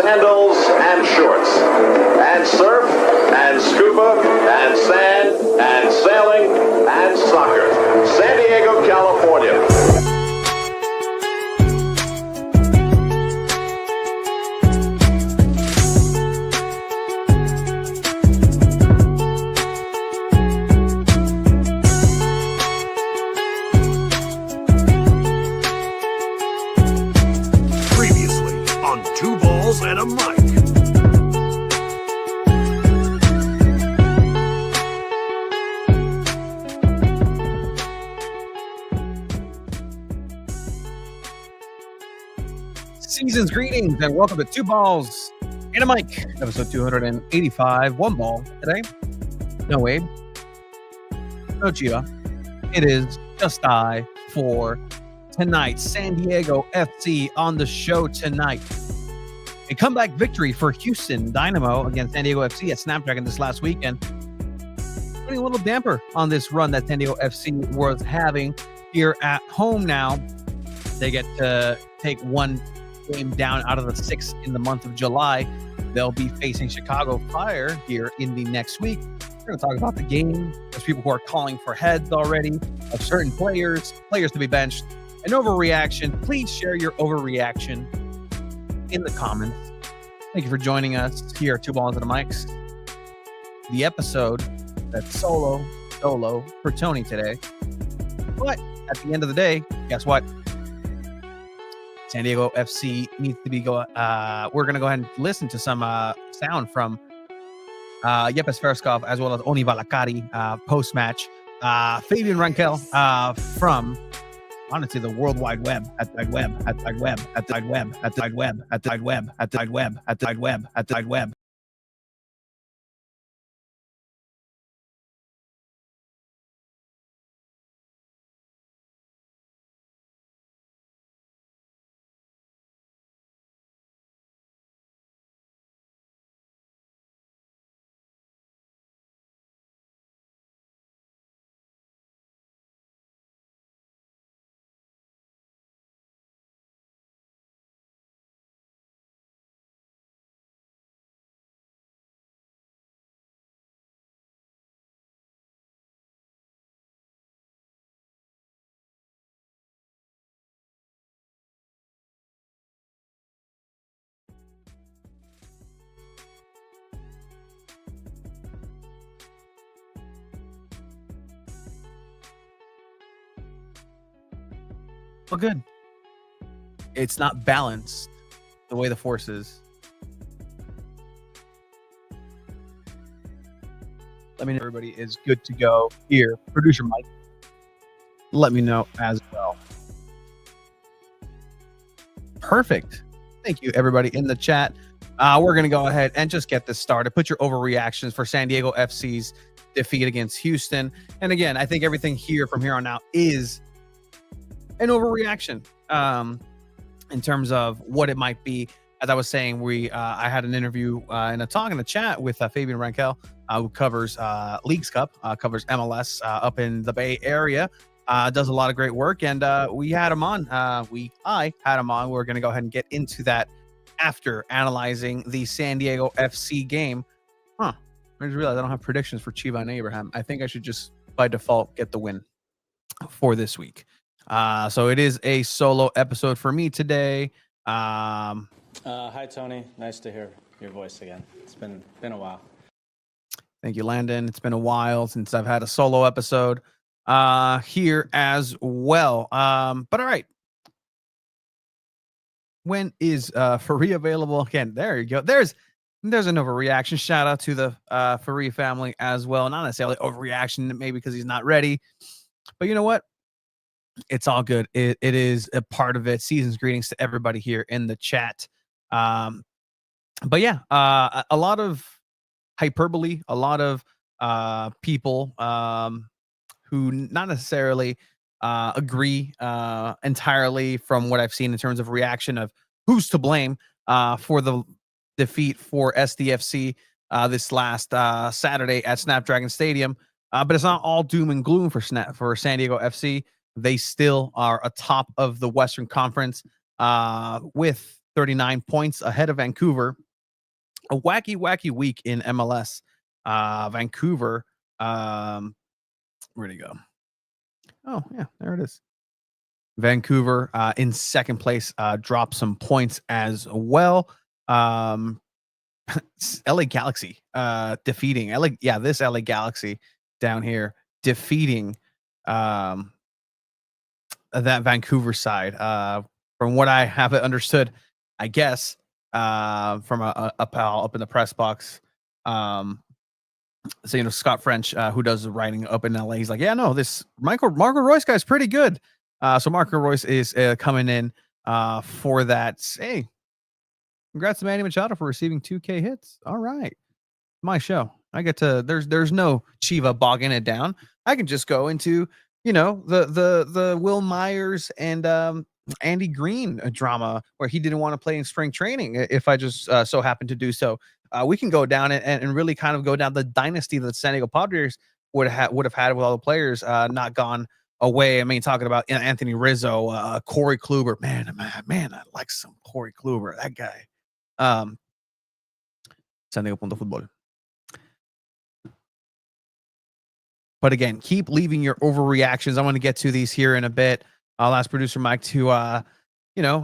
sandals and shorts, and surf, and scuba, and sand, and sailing, and soccer. San Diego, California. And a mic. Season's greetings and welcome to Two Balls and a Mic, episode 285. One ball today. No Abe. No Chiva. It is just I for tonight. San Diego FC on the show tonight. A comeback victory for Houston Dynamo against San Diego FC at Snapdragon this last weekend. Putting a little damper on this run that San Diego FC was having here at home now. They get to take one game down out of the 6 in the month of July. They'll be facing Chicago Fire here in the next week. We're going to talk about the game. There's people who are calling for heads already of certain players to be benched. An overreaction. Please share your overreaction in the comments. Thank you for joining us here at Two Balls and a Mics. The episode that's solo for Tony today. But at the end of the day, guess what? San Diego FC needs to be going. We're going to go ahead and listen to some sound from Yepes Ferskov as well as Oni Valakari post-match. Favien Renkel from honestly the World Wide Web at the web. Well, good. It's not balanced the way the force is. Let me know everybody is good to go here. Producer Mike, let me know as well. Perfect. Thank you, everybody in the chat. We're going to go ahead and just get this started. Put your overreactions for San Diego FC's defeat against Houston. And again, I think everything here from here on out is an overreaction in terms of what it might be. As I was saying, I had an interview and a talk in the chat with Favien Renkel, who covers Leagues Cup, covers MLS up in the Bay Area, does a lot of great work, and we had him on. I had him on. We're going to go ahead and get into that after analyzing the San Diego FC game. I just realized I don't have predictions for Chiva and Abraham. I think I should just, by default, get the win for this week. So it is a solo episode for me today. Hi, Tony. Nice to hear your voice again. It's been a while. Thank you, Landon. It's been a while since I've had a solo episode here as well. But all right. When is Faria available? Again, there you go. There's an overreaction. Shout out to the Faria family as well. Not necessarily overreaction, maybe because he's not ready. But you know what? It's all good. It is a part of it. Season's greetings to everybody here in the chat. But yeah, a lot of hyperbole, a lot of people who not necessarily agree entirely from what I've seen in terms of reaction of who's to blame for the defeat for SDFC this last Saturday at Snapdragon Stadium. But it's not all doom and gloom for San Diego FC. They still are atop of the Western Conference with 39 points ahead of Vancouver. A wacky week in MLS. Vancouver, where'd he go? Oh, yeah, there it is. Vancouver in second place, dropped some points as well. LA Galaxy defeating this LA Galaxy down here defeating that Vancouver side. From what I have understood, I guess from a pal up in the press box. So Scott French, who does the writing up in LA, he's like, yeah, no, this Marco Royce guy's pretty good. So Marco Royce is coming in for that. Hey, congrats to Manny Machado for receiving 2K hits. All right, my show. I get to there's no Chiva bogging it down. I can just go into the Will Myers and Andy Green drama where he didn't want to play in spring training. If I just so happen to do so, we can go down and really kind of go down the dynasty that San Diego Padres would have had with all the players not gone away. I mean, talking about Anthony Rizzo, Corey Kluber. Man, I like some Corey Kluber. That guy. SanDiego.Futbol. But again, keep leaving your overreactions. I want to get to these here in a bit. I'll ask producer Mike to,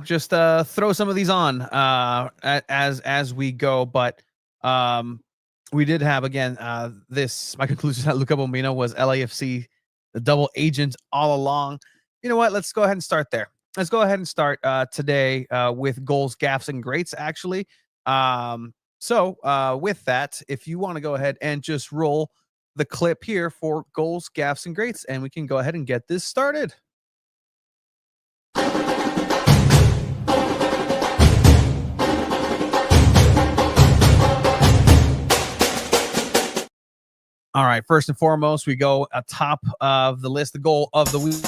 just throw some of these on as we go. But we did have, again, my conclusion that Luca Bombino was LAFC, the double agent all along. You know what? Let's go ahead and start there. Let's go ahead and start today with goals, gaffes, and greats, actually. So with that, if you want to go ahead and just roll the clip here for goals, gaffes, and greats, and we can go ahead and get this started. All right, first and foremost, we go atop of the list, the goal of the week.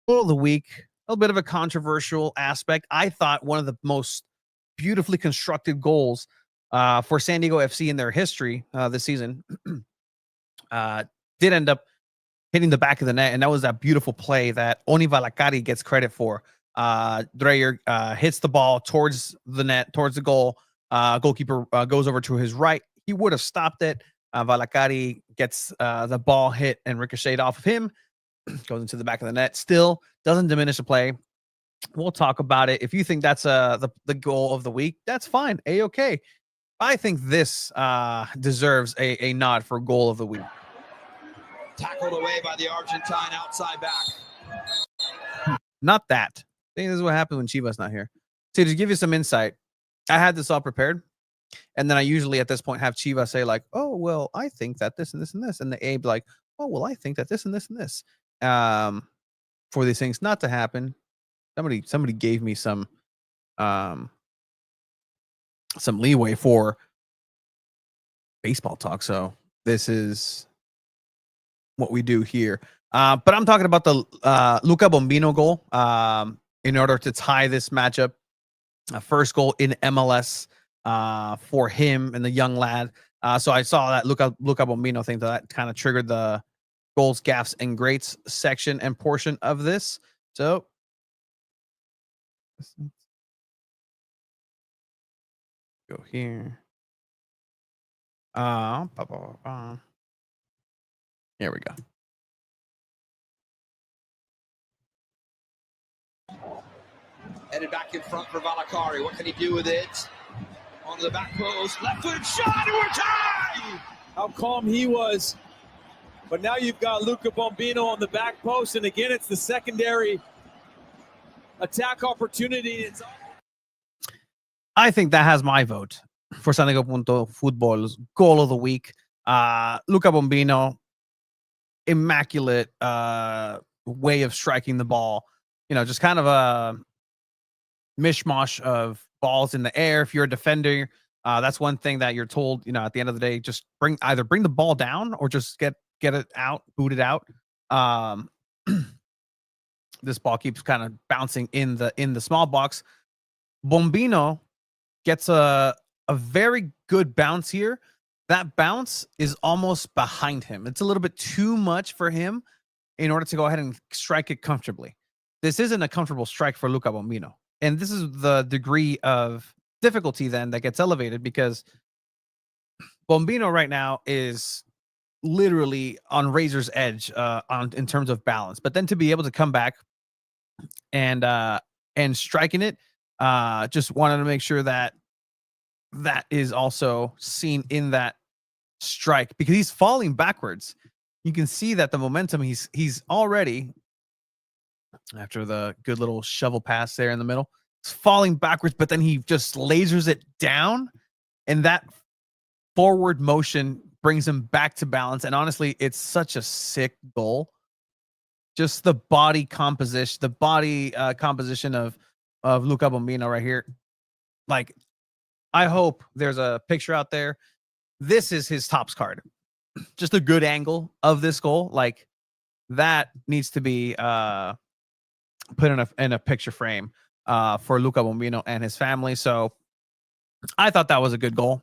Goal of the week, a little bit of a controversial aspect. I thought one of the most beautifully constructed goals for San Diego FC in their history this season did end up hitting the back of the net, and that was that beautiful play that Oni Valakari gets credit for. Dreyer hits the ball towards the net, towards the goal. Goalkeeper goes over to his right. He would have stopped it. Valakari gets the ball hit and ricocheted off of him. Goes into the back of the net. Still doesn't diminish the play. We'll talk about it. If you think that's the goal of the week, that's fine. A-okay. I think this deserves a nod for goal of the week. Tackled away by the Argentine outside back. Not that. I think this is what happens when Chivas not here. So to give you some insight, I had this all prepared. And then I usually at this point have Chivas say like, oh, well, I think that this and this and this. And the Abe like, oh, well, I think that this and this and this. For these things not to happen. Somebody gave me some leeway for baseball talk. So this is what we do here. But I'm talking about the Luca Bombino goal in order to tie this matchup. First goal in MLS for him and the young lad. So I saw that Luca Bombino thing that kind of triggered the goals, gaffes, and greats section and portion of this. So go here. Here we go. Headed back in front for Valakari. What can he do with it? On the back post. Left foot shot. And we're tied! How calm he was. But now you've got Luca Bombino on the back post. And again, it's the secondary attack opportunity. I think that has my vote for SanDiego.Futbol's goal of the week. Luca Bombino, immaculate way of striking the ball. Just kind of a mishmash of balls in the air. If you're a defender, that's one thing that you're told, at the end of the day, just bring the ball down or just get it out, boot it out. This ball keeps kind of bouncing in the small box. Bombino gets a very good bounce here. That bounce is almost behind him. It's a little bit too much for him in order to go ahead and strike it comfortably. This isn't a comfortable strike for Luca Bombino. and this is the degree of difficulty then that gets elevated, because Bombino right now is literally on razor's edge in terms of balance. But then to be able to come back and striking it, just wanted to make sure that that is also seen in that strike, because he's falling backwards. You can see that the momentum, he's already, after the good little shovel pass there in the middle, he's falling backwards, but then he just lasers it down, and that forward motion brings him back to balance. And honestly, it's such a sick goal. Just the body composition, of Luca Bombino right here. Like, I hope there's a picture out there. This is his tops card. Just a good angle of this goal. Like, that needs to be put in a picture frame for Luca Bombino and his family. So I thought that was a good goal.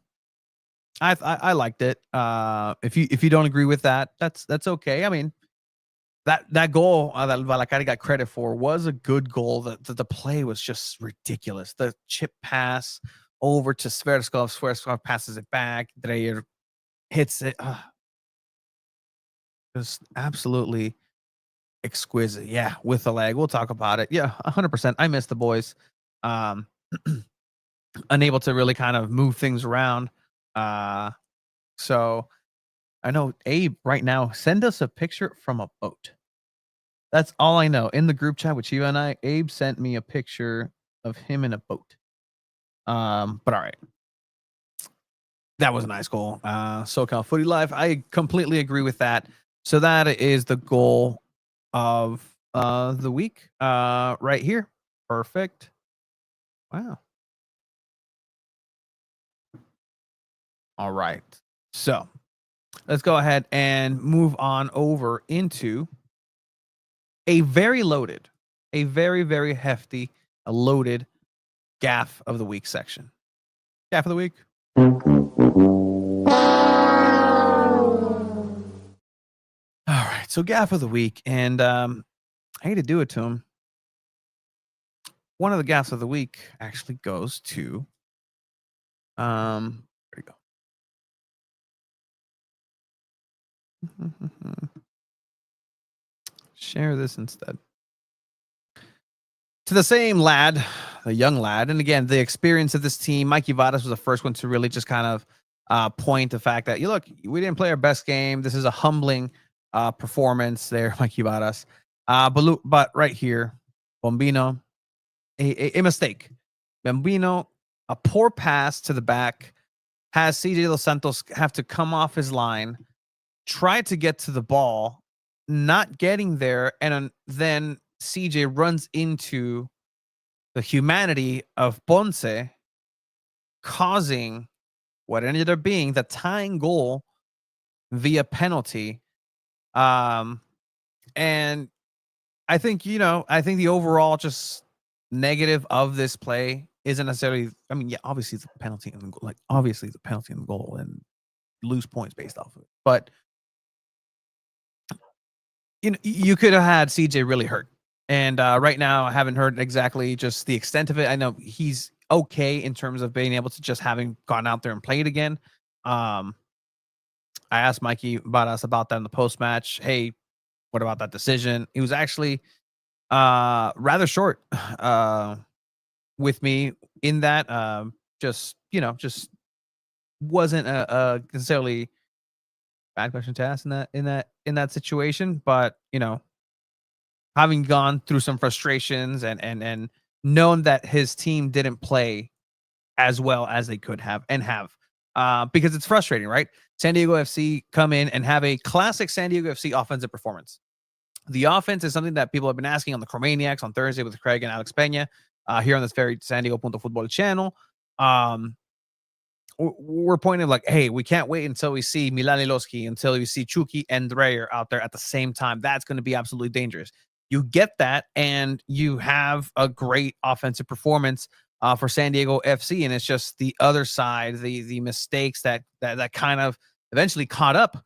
I liked it. If you don't agree with that, that's okay. I mean, that goal that Valacari got credit for was a good goal. The play was just ridiculous. The chip pass over to Sverskov. Sverskov passes it back. Dreyer hits it. Just absolutely exquisite. Yeah, with the leg. We'll talk about it. Yeah, 100%. I miss the boys. Unable to really kind of move things around. So I know Abe right now, send us a picture from a boat. That's all I know. In the group chat with you and I, Abe sent me a picture of him in a boat. But all right. That was a nice goal. SoCal Footy Live. I completely agree with that. So that is the goal of the week right here. Perfect. Wow. All right. So let's go ahead and move on over into a very very, very hefty, loaded gaff of the week section. Gaff of the week. All right. So gaff of the week. And I hate to do it to him. One of the gaffs of the week actually goes to there you go. Share this instead. To the same lad, the young lad, and again, the experience of this team. Mikey Vadas was the first one to really just kind of point the fact that, look, we didn't play our best game. This is a humbling performance there, Mikey Vadas. But right here, Bombino, a mistake. Bombino, a poor pass to the back, has CJ Dos Santos have to come off his line, try to get to the ball, not getting there, and then CJ runs into the humanity of Ponce, causing what ended up being the tying goal via penalty. And I think, the overall just negative of this play isn't necessarily, I mean, yeah, obviously it's a penalty in the goal, obviously it's a penalty in the goal and lose points based off of it. But you could have had CJ really hurt. And right now, I haven't heard exactly just the extent of it. I know he's okay in terms of being able to just having gone out there and played again. I asked Mikey Vadas about that in the post-match. Hey, what about that decision? He was actually rather short with me in that. Just wasn't a necessarily bad question to ask in that situation. But, having gone through some frustrations and known that his team didn't play as well as they could have because it's frustrating, right? San Diego FC come in and have a classic San Diego FC offensive performance. The offense is something that people have been asking on the Chromaniacs on Thursday with Craig and Alex Pena here on this very SanDiego.Futbol channel. We're pointing like, hey, we can't wait until we see Milan Iloski, until we see Chucky and Dreyer out there at the same time. That's going to be absolutely dangerous. You get that, and you have a great offensive performance for San Diego FC, and it's just the other side, the mistakes that kind of eventually caught up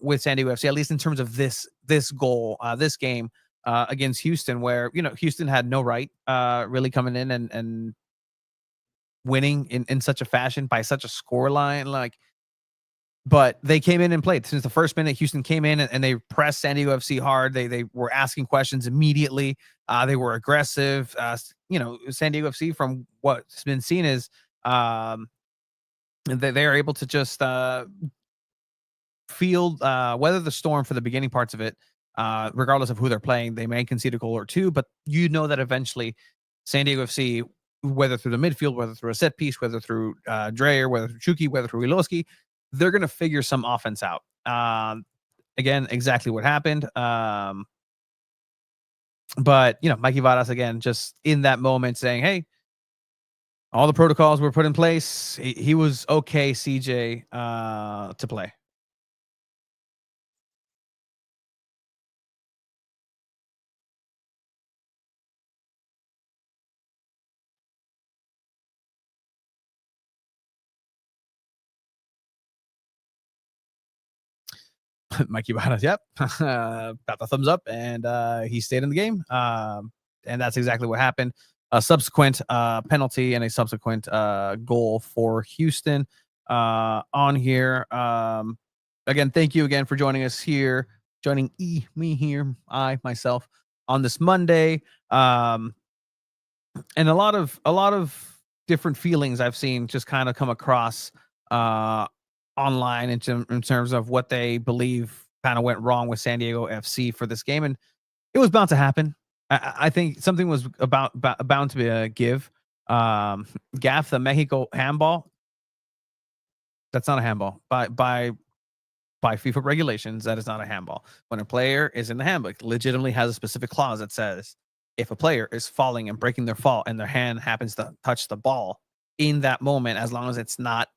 with San Diego FC, at least in terms of this goal, this game against Houston, where Houston had no right really coming in and winning in such a fashion by such a score line. But they came in and played since the first minute. Houston came in and they pressed SanDiego FC hard. They were asking questions immediately. They were aggressive. SanDiego FC, from what's been seen, is they are able to just field weather the storm for the beginning parts of it. Regardless of who they're playing, they may concede a goal or two, but that eventually SanDiego FC, whether through the midfield, whether through a set piece, whether through Dreyer, whether through Chucky, whether through Iloski, they're going to figure some offense out. Again, exactly what happened. But Mikey Varas, again, just in that moment saying, hey, all the protocols were put in place. He was okay, CJ, to play. Mikey Varas, yep, got the thumbs up, and he stayed in the game. And that's exactly what happened. A subsequent penalty and a subsequent goal for Houston on here. Again, thank you again for joining us here, me here, myself, on this Monday. And a lot of different feelings I've seen just kind of come across online in terms of what they believe kind of went wrong with SanDiego FC for this game, and it was bound to happen. I think something was bound to be a give. Gaff, the Mexico handball, that's not a handball by FIFA regulations. That is not a handball. When a player is in the handbook, legitimately has a specific clause that says if a player is falling and breaking their fall and their hand happens to touch the ball in that moment, as long as it's not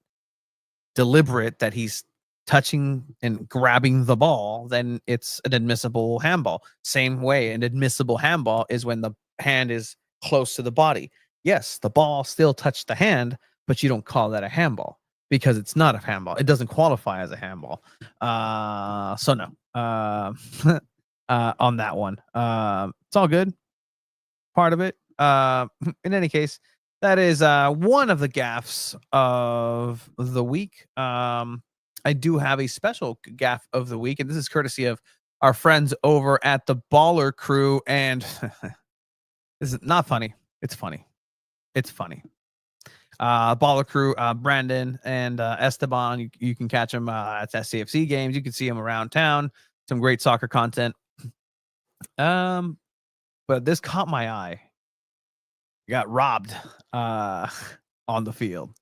deliberate that he's touching and grabbing the ball, then it's an admissible handball. Same way, an admissible handball is when the hand is close to the body. Yes, the ball still touched the hand, but you don't call that a handball because it's not a handball. It doesn't qualify as a handball. So no, on that one, it's all good. Part of it. In any case, that is one of the gaffes of the week. I do have a special gaff of the week, and this is courtesy of our friends over at the Baller Crew. And this is not funny. It's funny. It's funny. Baller Crew, Brandon and Esteban. You can catch them at SDFC games. You can see them around town. Some great soccer content. But this caught my eye. Got robbed on the field.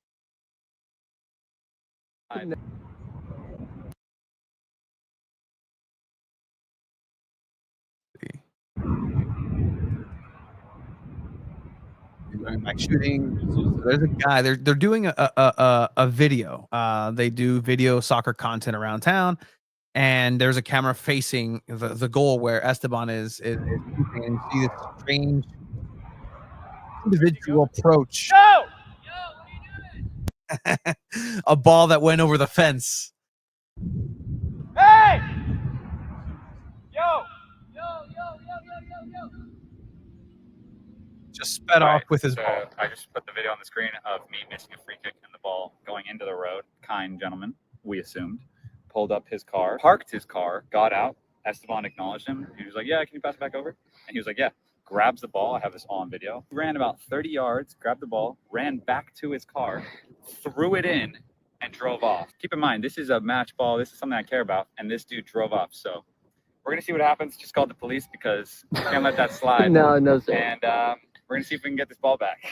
Going back shooting. There's a guy. They're doing a video. They do video soccer content around town, and there's a camera facing the goal where Esteban is and you see this strange individual approach. Yo! What are you doing? A ball that went over the fence. Hey! Yo! Just sped off with his ball. I just put the video on the screen of me missing a free kick and the ball going into the road. Kind gentleman, we assumed, pulled up his car, parked his car, got out. Esteban acknowledged him. He was like, yeah, can you pass it back over? And he was like, yeah. Grabs the ball. I have this all on video. Ran about 30 yards, grabbed the ball, ran back to his car, threw it in, and drove off. Keep in mind, this is a match ball. This is something I care about. And this dude drove off. So we're going to see what happens. Just called the police because we can't let that slide. No, sir. And we're going to see if we can get this ball back.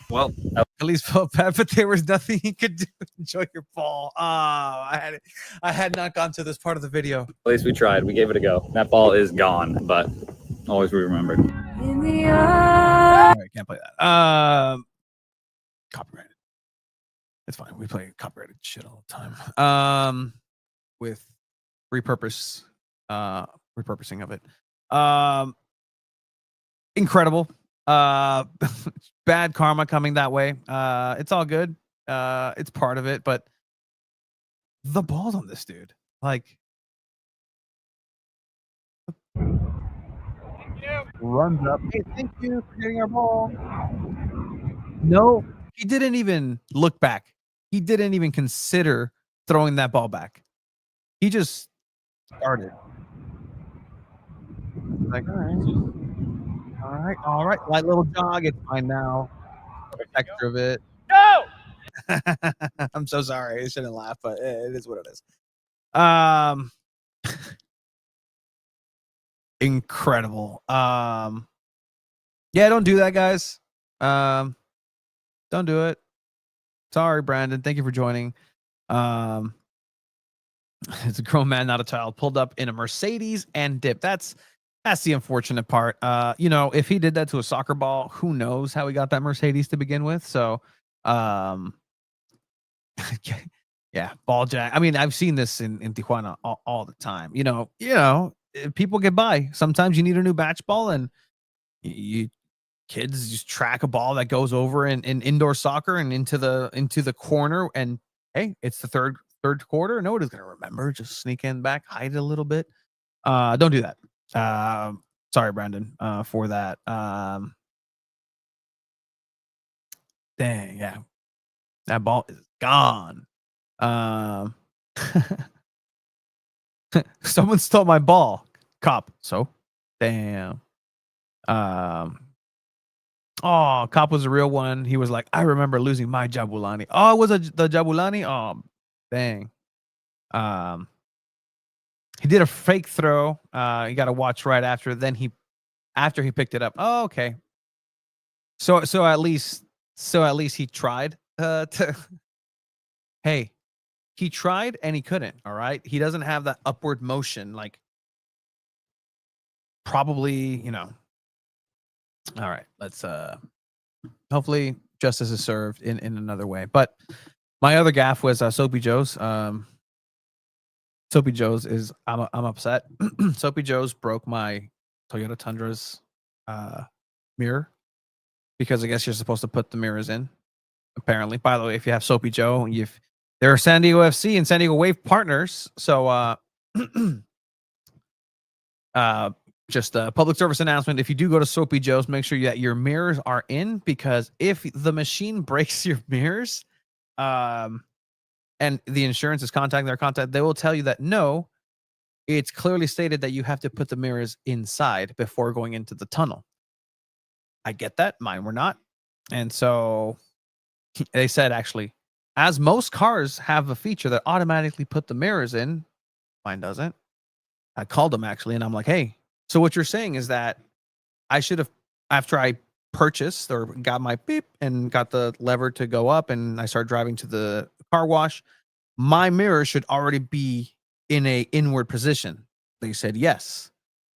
Well, at least felt bad, but there was nothing he could do to enjoy your ball. I had not gone to this part of the video. At least we tried. We gave it a go. That ball is gone, but always we remembered. All right, can't play that. Copyrighted. It's fine. We play copyrighted shit all the time. With repurposing of it. Incredible. Bad karma coming that way. It's all good. It's part of it, but the balls on this dude, like, runs up. Hey, thank you for getting our ball. No, he didn't even look back. He didn't even consider throwing that ball back. He just started. Like, all right, light little jog. It's fine now. Texture of it. Go! I'm so sorry. I shouldn't laugh, but it is what it is. Incredible. Yeah, don't do that, guys. Don't do it. Sorry, Brandon. Thank you for joining. It's a grown man, not a child, pulled up in a Mercedes and dipped. That's the unfortunate part. If he did that to a soccer ball, who knows how he got that Mercedes to begin with. So, yeah, ball jack. I mean, I've seen this in Tijuana all the time. People get by. Sometimes you need a new batch ball, and you kids just track a ball that goes over in indoor soccer and into the corner. And hey, it's the third quarter. Nobody's gonna remember. Just sneak in back, hide a little bit. Don't do that. Sorry, Brandon, for that. Dang, yeah, that ball is gone. Someone stole my ball. Cop. So, damn. Oh, Cop was a real one. He was like, I remember losing my Jabulani. Oh, was it the Jabulani? Oh, dang. He did a fake throw. You got to watch right after. Then after he picked it up. Oh, okay. So at least he tried to. Hey, he tried and he couldn't. All right, he doesn't have that upward motion. Like, probably, All right, let's hopefully justice is served in another way. But my other gaffe was Soapy Joe's. Soapy Joe's is I'm upset. Soapy Joe's broke my Toyota Tundra's mirror, because I guess you're supposed to put the mirrors in. Apparently, by the way, if you have Soapy Joe, there are SanDiego FC and SanDiego Wave partners. So just a public service announcement. If you do go to Soapy Joe's, make sure that your mirrors are in, because if the machine breaks your mirrors, and the insurance is contacting their contact, they will tell you that no, it's clearly stated that you have to put the mirrors inside before going into the tunnel. I get that. Mine were not. And so they said, actually, as most cars have a feature that automatically put the mirrors in, mine doesn't. I called them, actually, and I'm like, hey, so what you're saying is that I should have, after I purchased or got my beep and got the lever to go up and I started driving to the car wash, my mirror should already be in a inward position. They said yes.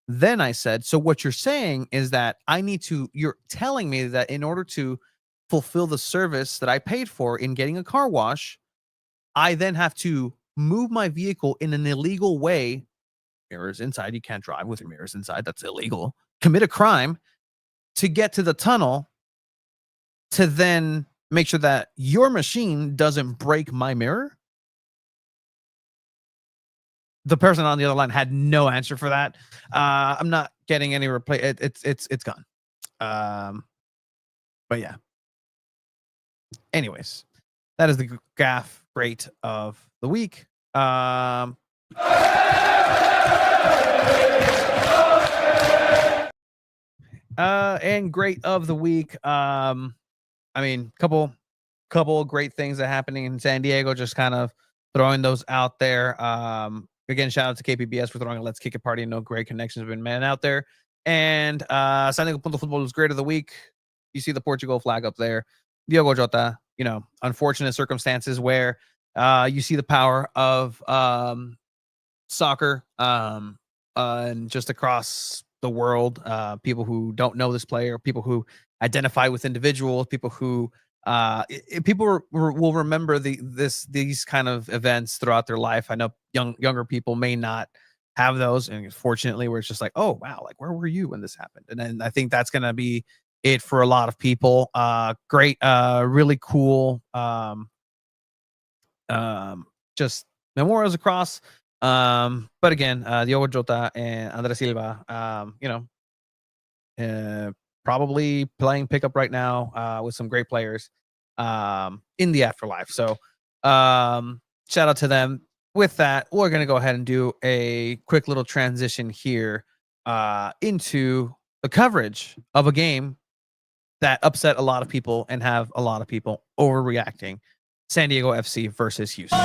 Then I said, so what you're saying is that you're telling me that in order to fulfill the service that I paid for in getting a car wash, I then have to move my vehicle in an illegal way. Mirrors inside. You can't drive with your mirrors inside. That's illegal. Commit a crime to get to the tunnel to then make sure that your machine doesn't break my mirror. The person on the other line had no answer for that. I'm not getting any replay. It's gone. But yeah. Anyways, that is the gaff rate of the week. And great of the week. I mean, couple great things that are happening in San Diego. Just kind of throwing those out there. Again, shout out to KPBS for throwing a Let's Kick It party. No great connections have been made out there. And SanDiego.Futbol was great of the week. You see the Portugal flag up there. Diogo Jota, unfortunate circumstances where you see the power of soccer and just across the world, people who don't know this player, people who identify with individuals, people who people will remember these kind of events throughout their life. I know younger people may not have those, and fortunately, where it's just like, oh wow, like where were you when this happened? And then I think that's gonna be it for a lot of people. Great, really cool. Just memorials across. But again, Diogo Jota and Andres Silva, probably playing pickup right now with some great players in the afterlife. So shout out to them. With that, we're going to go ahead and do a quick little transition here into the coverage of a game that upset a lot of people and have a lot of people overreacting. San Diego FC versus Houston.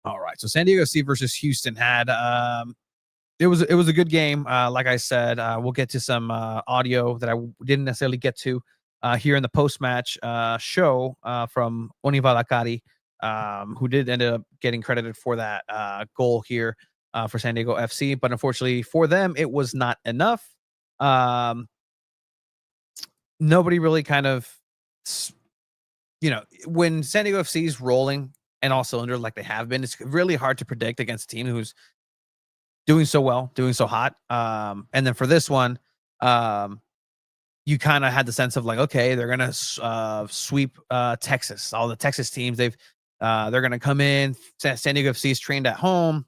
All right, so San Diego FC versus Houston had it was a good game. Like I said, we'll get to some audio that I didn't necessarily get to here in the post match show from Oni Valakari, who did end up getting credited for that goal here for San Diego FC, but unfortunately for them, it was not enough. Nobody really kind of, when San Diego FC is rolling and all cylinders like they have been, it's really hard to predict against a team who's doing so well, doing so hot. And then for this one, you kind of had the sense of like, okay, they're gonna sweep Texas. All the Texas teams, they're gonna come in. San Diego FC is trained at home.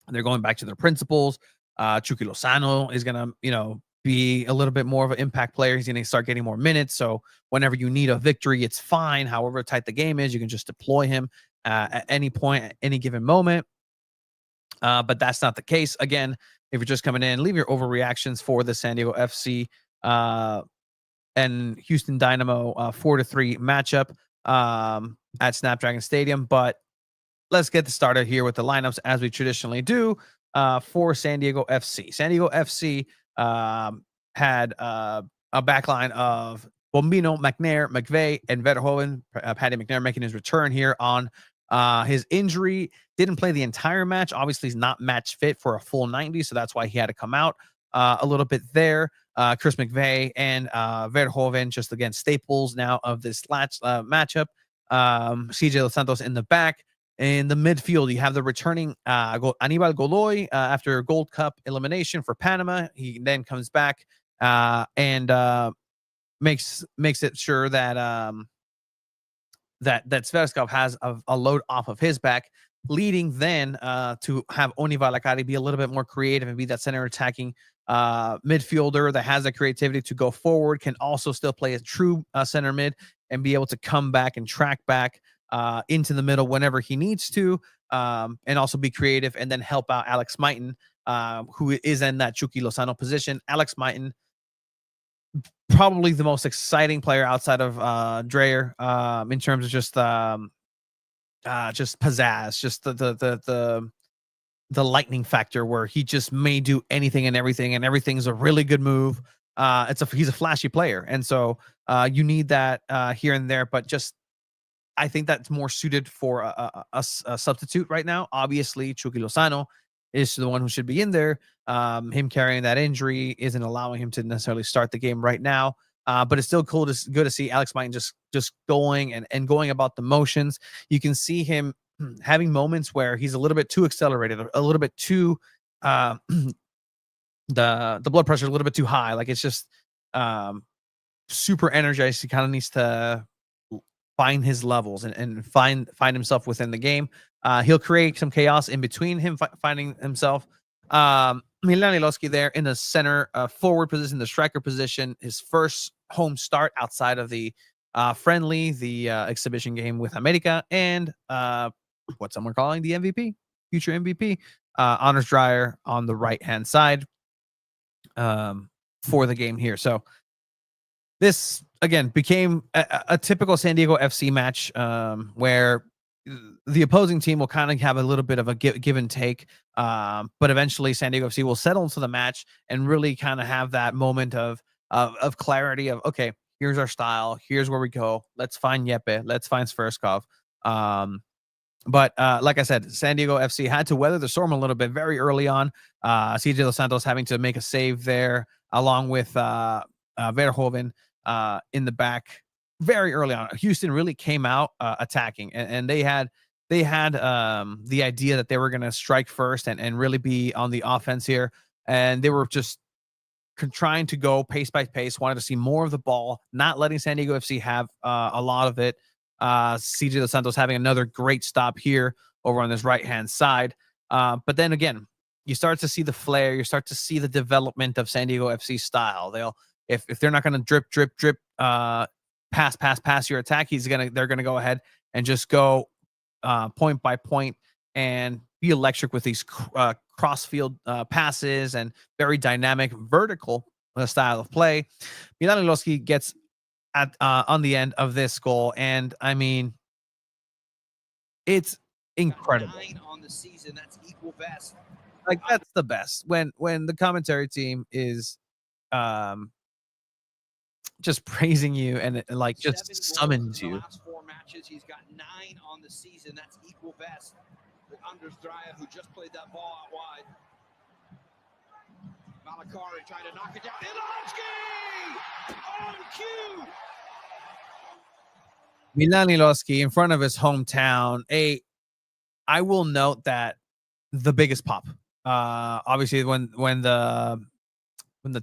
They're going back to their principles. Chucky Lozano is gonna, be a little bit more of an impact player. He's gonna start getting more minutes. So whenever you need a victory, it's fine. However tight the game is, you can just deploy him at any point, at any given moment. But that's not the case. Again, if you're just coming in, leave your overreactions for the San Diego FC and Houston Dynamo 4-3 matchup at Snapdragon Stadium. But let's get started here with the lineups as we traditionally do for San Diego FC. San Diego FC had a backline of Bombino, McNair, McVeigh, and Verhoeven. Paddy McNair making his return here on his injury. Didn't play the entire match. Obviously, he's not match fit for a full 90, so that's why he had to come out a little bit there. Chris McVeigh and Verhoeven, just again, staples now of this matchup. CJ Los Santos in the back. In the midfield, you have the returning Anibal Godoy after Gold Cup elimination for Panama. He then comes back and makes it sure that that Sverskov has a load off of his back, leading then to have Oni Valakari be a little bit more creative and be that center attacking midfielder that has the creativity to go forward, can also still play a true center mid and be able to come back and track back into the middle whenever he needs to, and also be creative and then help out Alex Maiton, who is in that Chucky Lozano position. Alex Maiton, probably the most exciting player outside of Dreyer in terms of just pizzazz, just the lightning factor where he just may do anything and everything's a really good move. He's a flashy player, and so you need that here and there, but just I think that's more suited for a substitute right now. Obviously, Chucky Lozano is the one who should be in there. Him carrying that injury isn't allowing him to necessarily start the game right now. But it's still good to see Alex Maiton just going and going about the motions. You can see him having moments where he's a little bit too accelerated, a little bit too the blood pressure a little bit too high. Like it's just super energized. He kind of needs to find his levels and find himself within the game. He'll create some chaos in between him finding himself. Milan Liloski there in the center forward position, the striker position, his first home start outside of the friendly, the exhibition game with America, and what some are calling the MVP, future MVP, Honors Dreyer on the right-hand side for the game here. So this, again, became a typical San Diego FC match where the opposing team will kind of have a little bit of a give and take, but eventually San Diego FC will settle into the match and really kind of have that moment of clarity of, okay, here's our style, here's where we go, let's find Yepe, let's find Sverskov. But like I said, San Diego FC had to weather the storm a little bit very early on. CJ Los Santos having to make a save there, along with Verhoeven in the back very early on. Houston really came out attacking, and they had the idea that they were going to strike first and really be on the offense here, and they were just trying to go pace by pace, wanted to see more of the ball, not letting San Diego FC have a lot of it. CJ Dos Santos having another great stop here over on this right-hand side. But then again, you start to see the flair. You start to see the development of San Diego FC style. If they're not going to drip, pass your attack, they're gonna go ahead and just go point by point and be electric with these cross-field passes and very dynamic vertical style of play. Milan Iloski gets at on the end of this goal, and I mean, it's incredible. 9 on the season, that's equal best. Like, that's the best when the commentary team is just praising you and it, like, just summons you. The last 4 matches, he's got 9 on the season. That's equal best with Anders Dreyer, who just played that ball out wide. Malakari trying to knock it down. Iloski on cue. Milan Iloski in front of his hometown. I will note that the biggest pop. Obviously, when the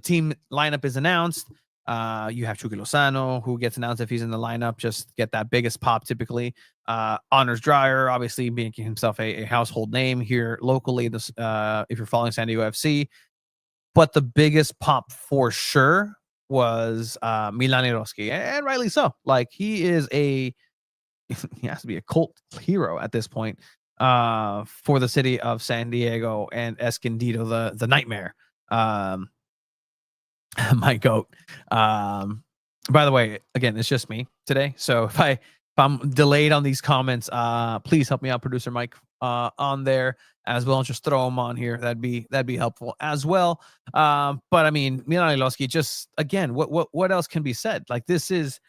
team lineup is announced, you have Chucky Lozano, who gets announced if he's in the lineup, just get that biggest pop typically. Anders Dreyer, obviously making himself a household name here locally, if you're following San Diego FC. But the biggest pop for sure was Milan Iloski, and rightly so. Like, he has to be a cult hero at this point for the city of San Diego and Escondido, the nightmare. My goat. By the way, again, it's just me today, so if I'm delayed on these comments, please help me out, producer Mike, on there as well. Just throw them on here. That'd be helpful as well. But I mean, Milan Iloski, just again, what else can be said? Like, this is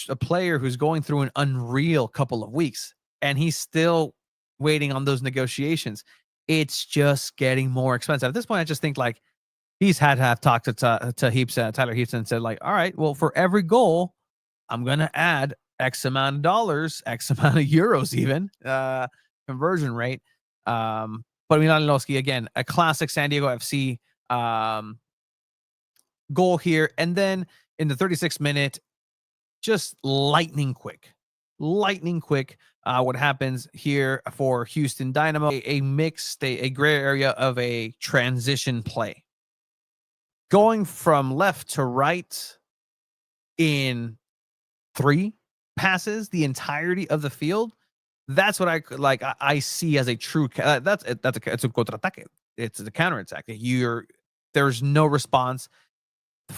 a player who's going through an unreal couple of weeks, and he's still waiting on those negotiations. It's just getting more expensive. At this point, I just think, like, he's had to have talked to Tyler Heaps and said, like, all right, well, for every goal, I'm going to add X amount of dollars, X amount of euros, even conversion rate. But Milan Iloski, again, a classic San Diego FC goal here. And then in the 36th minute, just lightning quick. What happens here for Houston Dynamo, a mixed, a gray area of a transition play. Going from left to right in 3 passes, the entirety of the field. That's what I see as a true. It's a contraataque. It's a counterattack. There's no response.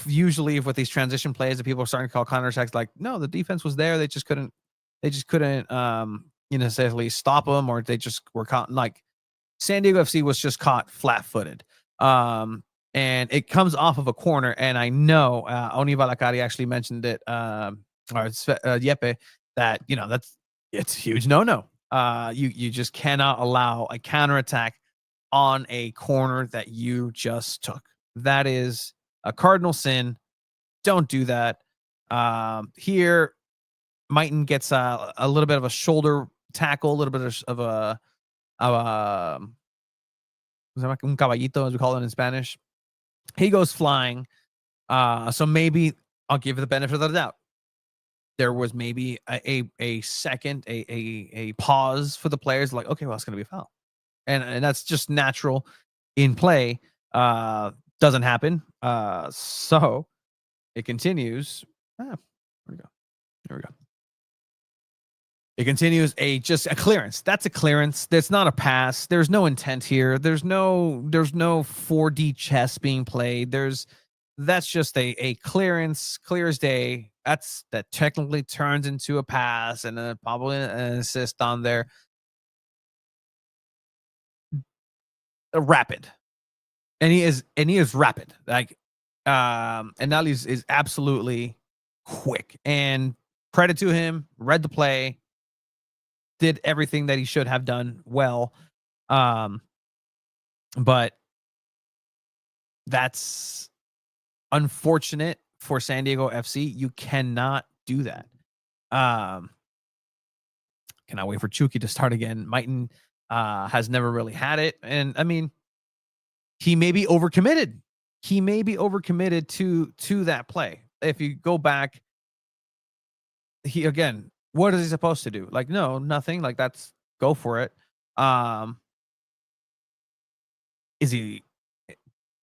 Usually, with these transition plays that people are starting to call counterattacks, like, no, the defense was there. They just couldn't necessarily stop them, or they just were caught. Like, San Diego FC was just caught flat-footed. And it comes off of a corner, and I know Oni Valakari actually mentioned it, or Yepe, that it's a huge no. You just cannot allow a counterattack on a corner that you just took. That is a cardinal sin. Don't do that. Here, Mighton gets a little bit of a shoulder tackle, a little bit of a un caballito, as we call it in Spanish. He goes flying. So maybe I'll give the benefit of the doubt. There was maybe a second, a pause for the players, like, okay, well, it's going to be a foul. And that's just natural in play. Doesn't happen. So it continues. Here we go. It continues just a clearance. That's a clearance. That's not a pass. There's no intent here. There's no 4D chess being played. That's just a clearance, clear as day. That technically turns into a pass and probably an assist on there. Rapid. And he is rapid. Like, and Ali is absolutely quick. And credit to him, read the play, did everything that he should have done well. But that's unfortunate for San Diego FC. You cannot do that. Cannot wait for Chucky to start again. Mighton has never really had it. And I mean, he may be overcommitted. he may be overcommitted to that play. If you go back, what is he supposed to do? Like, no, nothing. Like, that's go for it. Is he?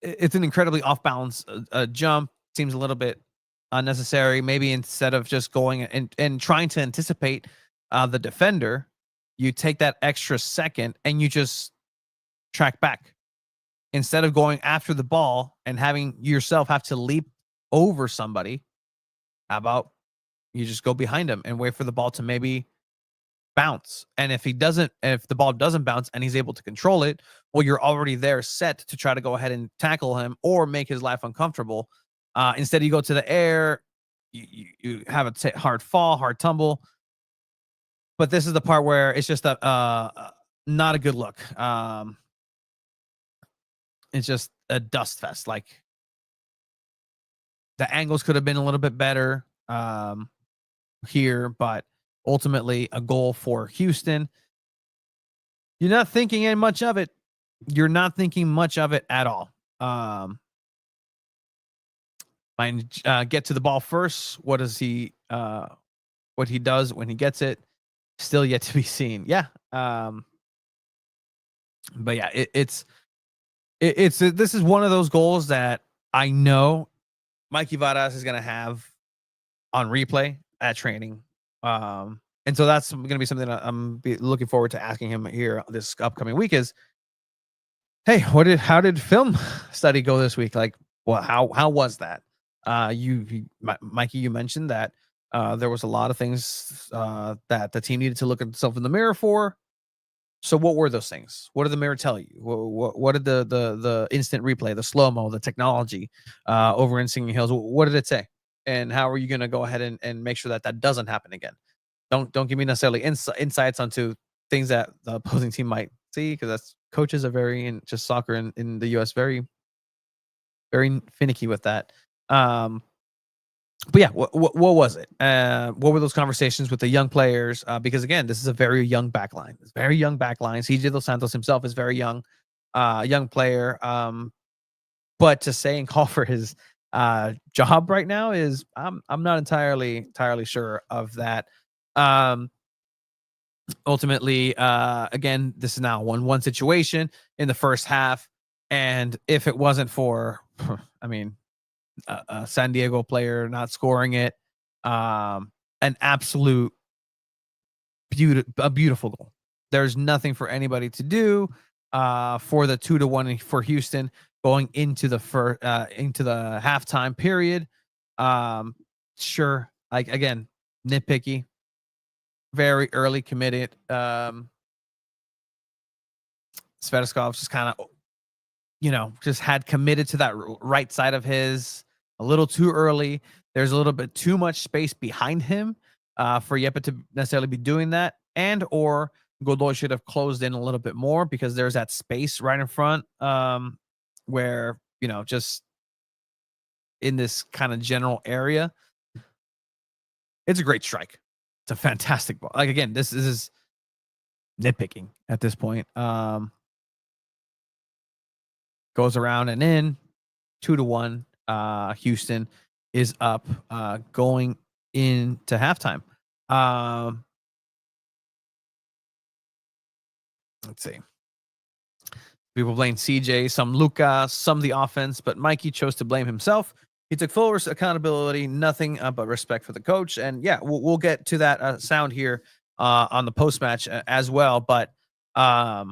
It's an incredibly off balance jump. Seems a little bit unnecessary. Maybe instead of just going and trying to anticipate the defender, you take that extra second and you just track back instead of going after the ball and having yourself have to leap over somebody. How about you just go behind him and wait for the ball to maybe bounce? And if the ball doesn't bounce and he's able to control it, well, you're already there set to try to go ahead and tackle him or make his life uncomfortable. Instead, you go to the air, you have a hard fall, hard tumble. But this is the part where it's just not a good look. It's just a dust fest. Like, the angles could have been a little bit better here, but ultimately a goal for Houston. You're not thinking much of it. You're not thinking much of it at all. Get to the ball first. What does he? What he does when he gets it, still yet to be seen. Yeah. But yeah, this is one of those goals that I know Mikey Varas is going to have on replay at training. And so that's going to be something that I'm looking forward to asking him here this upcoming week is, hey, how did film study go this week? Like, well, how was that? Mikey, you mentioned that there was a lot of things that the team needed to look at itself in the mirror for. So what were those things? What did the mirror tell you? What did the instant replay, the slow-mo, the technology over in Singing Hills, what did it say? And how are you going to go ahead and make sure that doesn't happen again? Don't give me necessarily insights onto things that the opposing team might see, because that's coaches are very, in just soccer in the US, very, very finicky with that. But yeah, what was it? What were those conversations with the young players? Because again, this is a very young backline. It's very young backline. CJ Dos Santos himself is very young player. But to say and call for his job right now is I'm not entirely sure of that. Ultimately, again, this is now 1-1 situation in the first half, and if it wasn't for, I mean, a San Diego player not scoring it, an absolute beautiful goal. There's nothing for anybody to do for the 2-1 for Houston going into the halftime period. Sure, like, again, nitpicky, very early committed. Svetoslov just kind of, just had committed to that right side of his a little too early. There's a little bit too much space behind him for Yeppe to necessarily be doing that, and or Godoy should have closed in a little bit more, because there's that space right in front where, just in this kind of general area. It's a great strike. It's a fantastic ball. Like, again, this is nitpicking at this point. Goes around and in, 2-1. Houston is up going into halftime. Let's see. People blame CJ, some Luka, some the offense, but Mikey chose to blame himself. He took full accountability, nothing but respect for the coach. And yeah, we'll get to that sound here on the post-match as well. But yeah,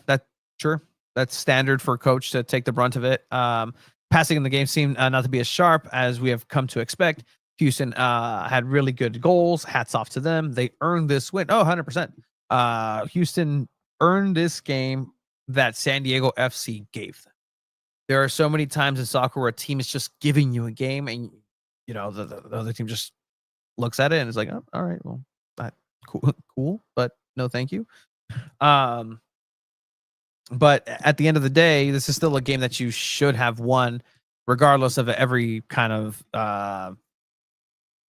that's sure. That's standard for a coach to take the brunt of it. Passing in the game seemed not to be as sharp as we have come to expect. Houston had really good goals. Hats off to them. They earned this win. Oh, 100%. Houston earned this game that San Diego FC gave them. There are so many times in soccer where a team is just giving you a game, and the other team just looks at it and is like, oh, all right, well, cool, but no thank you. But at the end of the day, this is still a game that you should have won, regardless of every kind of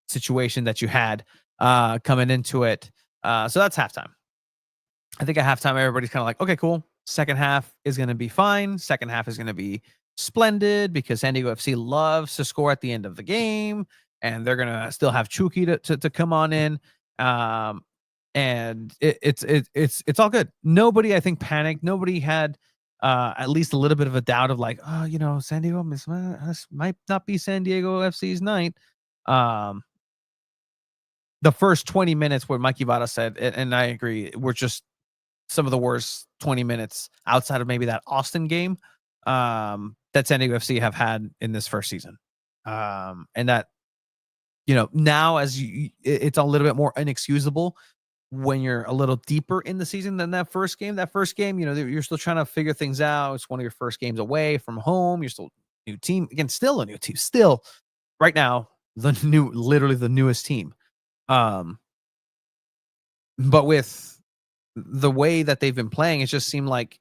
situation that you had coming into it. So that's halftime. I think at halftime, everybody's kind of like, okay, cool. Second half is going to be fine. Second half is going to be splendid because San Diego FC loves to score at the end of the game, and they're going to still have Chucky to come on in. And it's all good. Nobody, I think, panicked. Nobody had at least a little bit of a doubt of like, oh, San Diego this might not be San Diego FC's night. The first 20 minutes where Mikey Vara said, and I agree, were just some of the worst 20 minutes outside of maybe that Austin game that San Diego FC have had in this first season. And that, now it's a little bit more inexcusable when you're a little deeper in the season than that first game. That first game, you're still trying to figure things out. It's one of your first games away from home. You're still new team. Again, still a new team. Still, right now, literally the newest team. But with the way that they've been playing, it just seemed like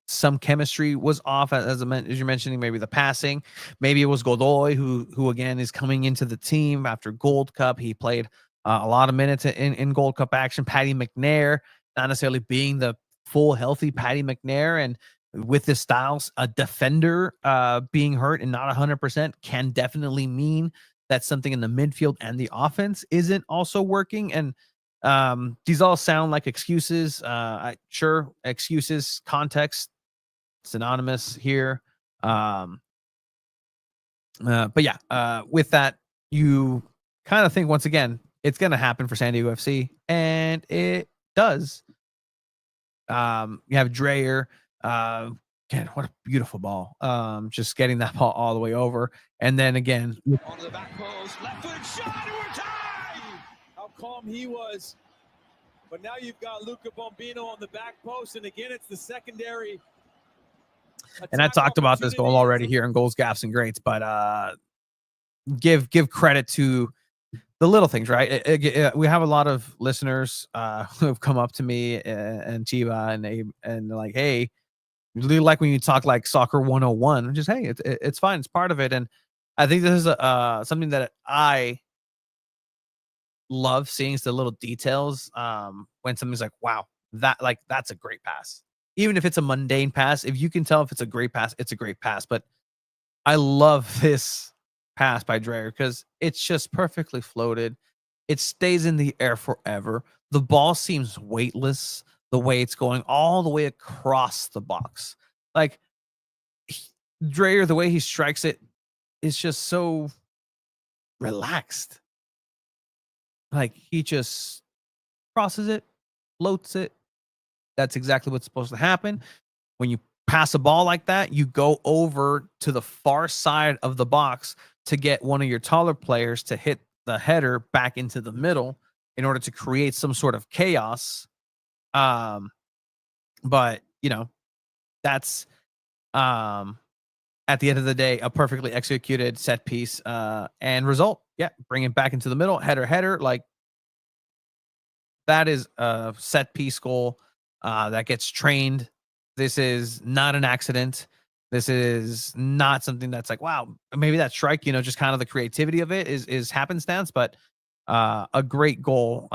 some chemistry was off, as you're mentioning, maybe the passing. Maybe it was Godoy, who again is coming into the team after Gold Cup. He played a lot of minutes in Gold Cup action. Paddy McNair, not necessarily being the full healthy Paddy McNair, and with his styles, a defender being hurt and not 100% can definitely mean that something in the midfield and the offense isn't also working. And these all sound like excuses. Sure, excuses, context, synonymous here. But yeah, with that, you kind of think once again, it's going to happen for San Diego FC, and it does. You have Dreyer. Again, what a beautiful ball. Just getting that ball all the way over. And then again, Onto the back post, left foot shot, and we're tied! How calm he was. But now you've got Luca Bombino on the back post, and again, it's the secondary. And I talked about this goal already here in Goals, Gaffs, and Greats, but give credit to the little things, right? We have a lot of listeners who have come up to me and Chiva and Abe, and they're like, hey, really like when you talk like soccer 101. Just, hey, it's fine. It's part of it. And I think this is something that I love seeing, is the little details when something's like, wow, that's a great pass. Even if it's a mundane pass, if you can tell if it's a great pass, it's a great pass. But I love this pass by Dreyer because it's just perfectly floated. It stays in the air forever. The ball seems weightless the way it's going all the way across the box. Like Dreyer, the way he strikes it is just so relaxed. Like he just crosses it, floats it. That's exactly what's supposed to happen. When you pass a ball like that, you go over to the far side of the box to get one of your taller players to hit the header back into the middle in order to create some sort of chaos. But that's at the end of the day a perfectly executed set piece and result. Yeah, bring it back into the middle, header. Like that is a set piece goal that gets trained. This is not an accident. This is not something that's like, wow, maybe that strike, just kind of the creativity of it is happenstance, but a great goal,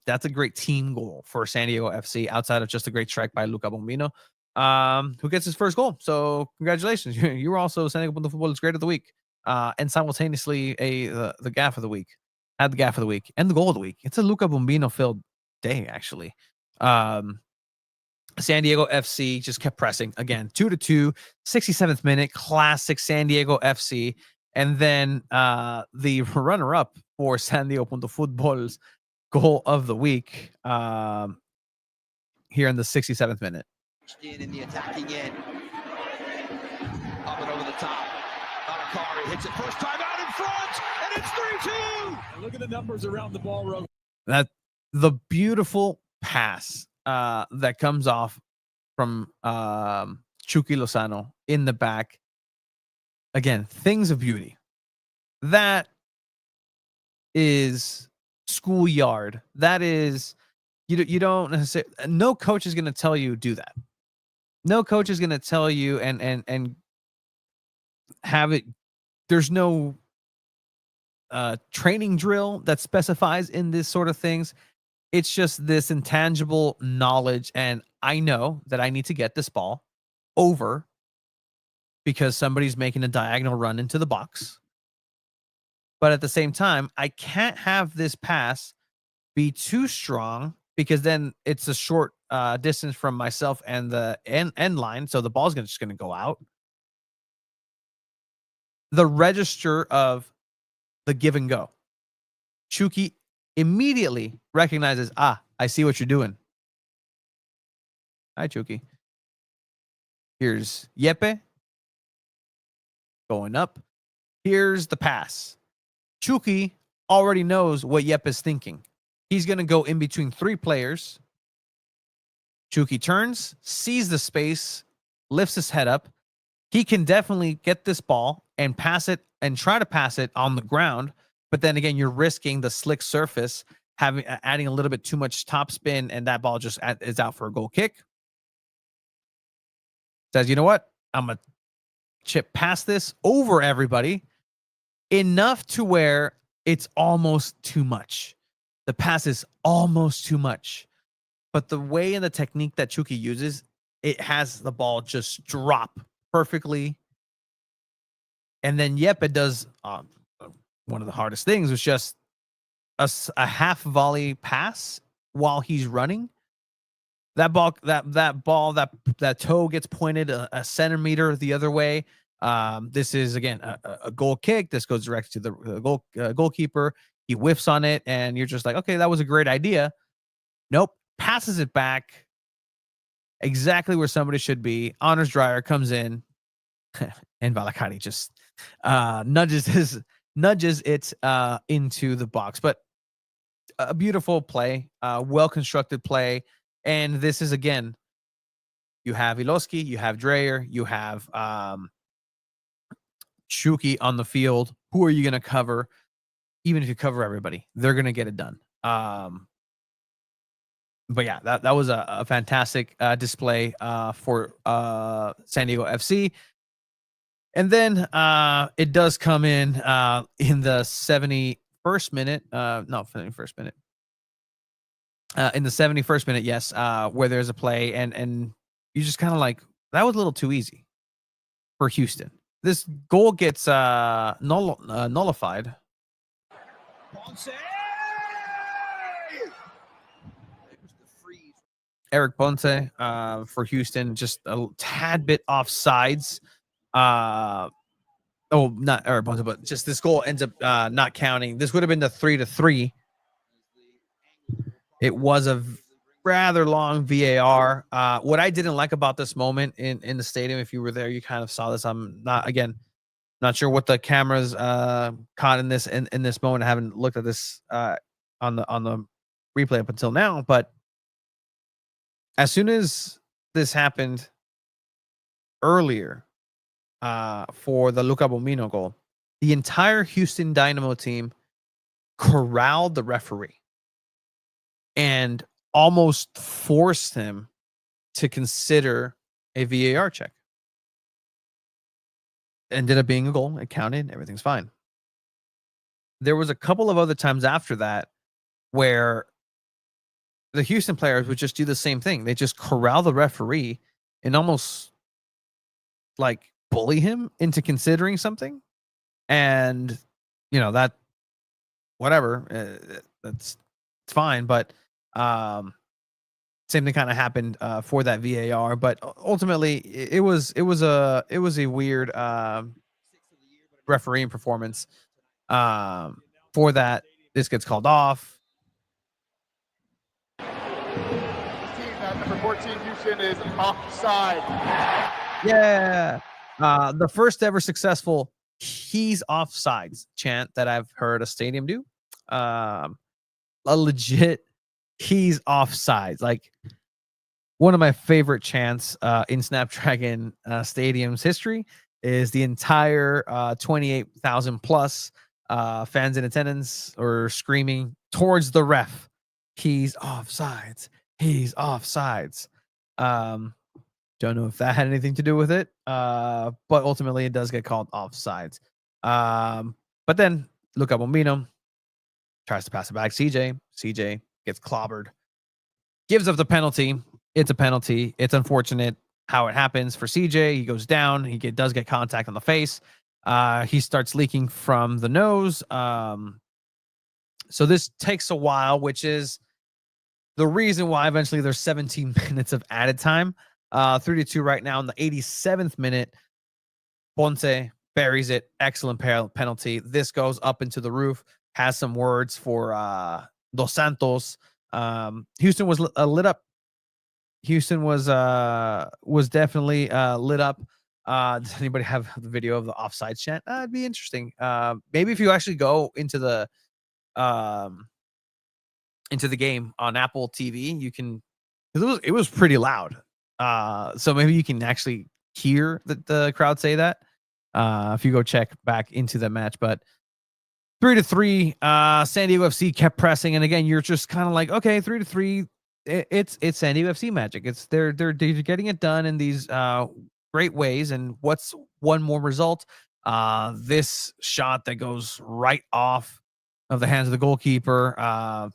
that's a great team goal for San Diego FC outside of just a great strike by Luca Bombino, who gets his first goal. So congratulations. You were also San Diego Futbol's Great of the Week and simultaneously the gaff of the week. Had the gaff of the week and the goal of the week. It's a Luca Bombino filled day, actually. San Diego FC just kept pressing again, 2-2, 67th minute, classic San Diego FC. And then the runner-up for SanDiego.Futbol's goal of the week here in the 67th minute. In the attacking end. Up and over the top. Valakari hits it first time out in front, and it's 3-2. Look at the numbers around the ball, Rogue. That the beautiful pass that comes off from Chucky Lozano in the back. Again, things of beauty. That is schoolyard. That is, you don't necessarily, no coach is going to tell you do that. No coach is going to tell you and have it. There's no training drill that specifies in this sort of things. It's just this intangible knowledge, and I know that I need to get this ball over because somebody's making a diagonal run into the box. But at the same time, I can't have this pass be too strong because then it's a short distance from myself and the end line, so the ball's just going to go out. The register of the give and go. Chucky immediately recognizes, I see what you're doing. Hi, Chucky. Here's Yepe going up. Here's the pass. Chucky already knows what Yepe's thinking. He's going to go in between 3 players. Chucky turns, sees the space, lifts his head up. He can definitely get this ball and pass it and try to pass it on the ground. But then again, you're risking the slick surface, adding a little bit too much top spin, and that ball just is out for a goal kick. Says, you know what? I'm going to chip past this over everybody enough to where it's almost too much. The pass is almost too much. But the way and the technique that Chucky uses, it has the ball just drop perfectly. And then Yepe does one of the hardest things, was just a half volley pass while he's running. That that toe gets pointed a centimeter the other way. This is again a goal kick. This goes direct to the goalkeeper. He whiffs on it, and you're just like, okay, that was a great idea. Nope, passes it back exactly where somebody should be. Honors Dreyer comes in, and Valakari just nudges it into the box. But a beautiful play, well constructed play. And this is, again, you have Iloski, you have Dreyer, you have Shuki on the field. Who are you going to cover? Even if you cover everybody, they're going to get it done. But yeah, that was a fantastic display for SanDiego FC. And then it does come in the 71st minute. No, 71st minute. In the 71st minute, yes, where there's a play, and you just kind of like, that was a little too easy for Houston. This goal gets nullified. Eric Ponce for Houston, just a tad bit offsides. Not Eric Ponce, but just this goal ends up not counting. This would have been the 3-3. It was a rather long VAR. What I didn't like about this moment in the stadium, if you were there, you kind of saw this. I'm not sure what the cameras caught in this moment. I haven't looked at this on the replay up until now, but as soon as this happened earlier for the Luca Bomino goal, the entire Houston Dynamo team corralled the referee and almost forced him to consider a VAR check. Ended up being a goal. It counted. Everything's fine. There was a couple of other times after that where the Houston players would just do the same thing. They just corral the referee and almost like bully him into considering something. And, you know, that, whatever, that's fine. But same thing kind of happened for that VAR. But ultimately, it was a weird refereeing performance. For that, this gets called off. Number 14, Houston is offside. Yeah. The first ever successful "he's offsides" chant that I've heard a stadium do. A legit "he's offsides." Like one of my favorite chants in Snapdragon Stadium's history is the entire 28,000 plus fans in attendance or screaming towards the ref, "He's offsides. He's offsides." Don't know if that had anything to do with it, but ultimately it does get called offsides. But then Luca Bombino tries to pass it back. CJ gets clobbered, gives up the penalty. It's a penalty. It's unfortunate how it happens for CJ. He goes down. He does get contact on the face. He starts leaking from the nose. So this takes a while, which is the reason why eventually there's 17 minutes of added time. 3-2 right now in the 87th minute. Ponce buries it. Excellent penalty. This goes up into the roof. Has some words for Dos Santos. Houston was lit up. Houston was definitely lit up. Does anybody have the video of the offside chant? It'd be interesting. Maybe if you actually go into the game on Apple TV, you can. It was pretty loud. So maybe you can actually hear the crowd say that. If you go check back into the match, but 3-3, SanDiego FC kept pressing, and again, you're just kind of like, okay, 3-3. It's SanDiego FC magic. It's they're getting it done in these great ways. And what's one more result? This shot that goes right off of the hands of the goalkeeper. A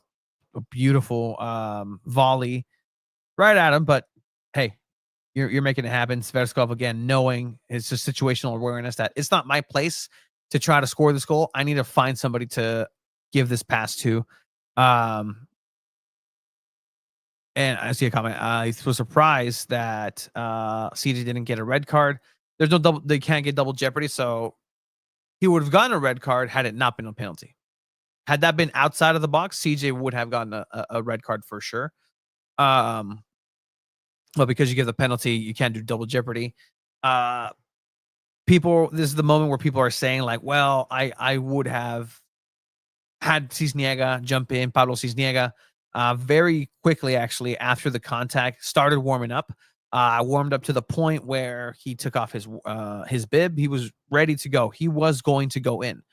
beautiful volley right at him, but hey, you're making it happen. Sverskov again, knowing it's just situational awareness that it's not my place to try to score this goal. I need to find somebody to give this pass to. And I see a comment. He was surprised that CJ didn't get a red card. There's no double. They can't get double jeopardy, so he would have gotten a red card had it not been a penalty. Had that been outside of the box, CJ would have gotten a red card for sure. But because you give the penalty, you can't do double jeopardy. This is the moment where people are saying like, well, I would have had Cisniega jump in, Pablo Cisniega, very quickly, actually, after the contact, started warming up. Warmed up to the point where he took off his bib. He was ready to go. He was going to go in.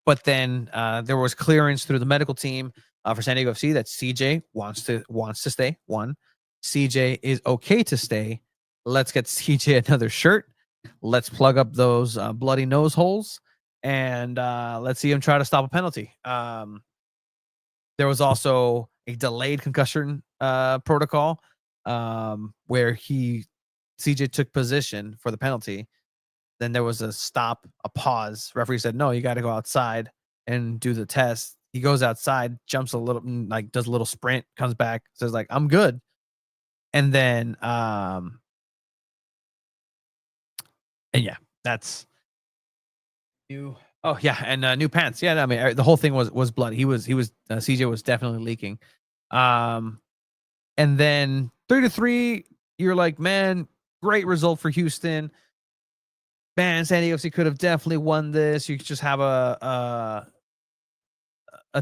But then there was clearance through the medical team for SanDiego FC that CJ wants to stay. One, CJ is okay to stay. Let's get CJ another shirt. Let's plug up those bloody nose holes, and let's see him try to stop a penalty. There was also a delayed concussion protocol where CJ took position for the penalty. Then there was a stop, a pause. Referee said, no, you got to go outside and do the test. He goes outside, jumps a little, like does a little sprint, comes back, says like, I'm good. And then, and yeah, that's new. Oh yeah. And new pants. Yeah. I mean, the whole thing was blood. CJ was definitely leaking. And then 3-3, you're like, man, great result for Houston. Man, SanDiego FC could have definitely won this. You could just have a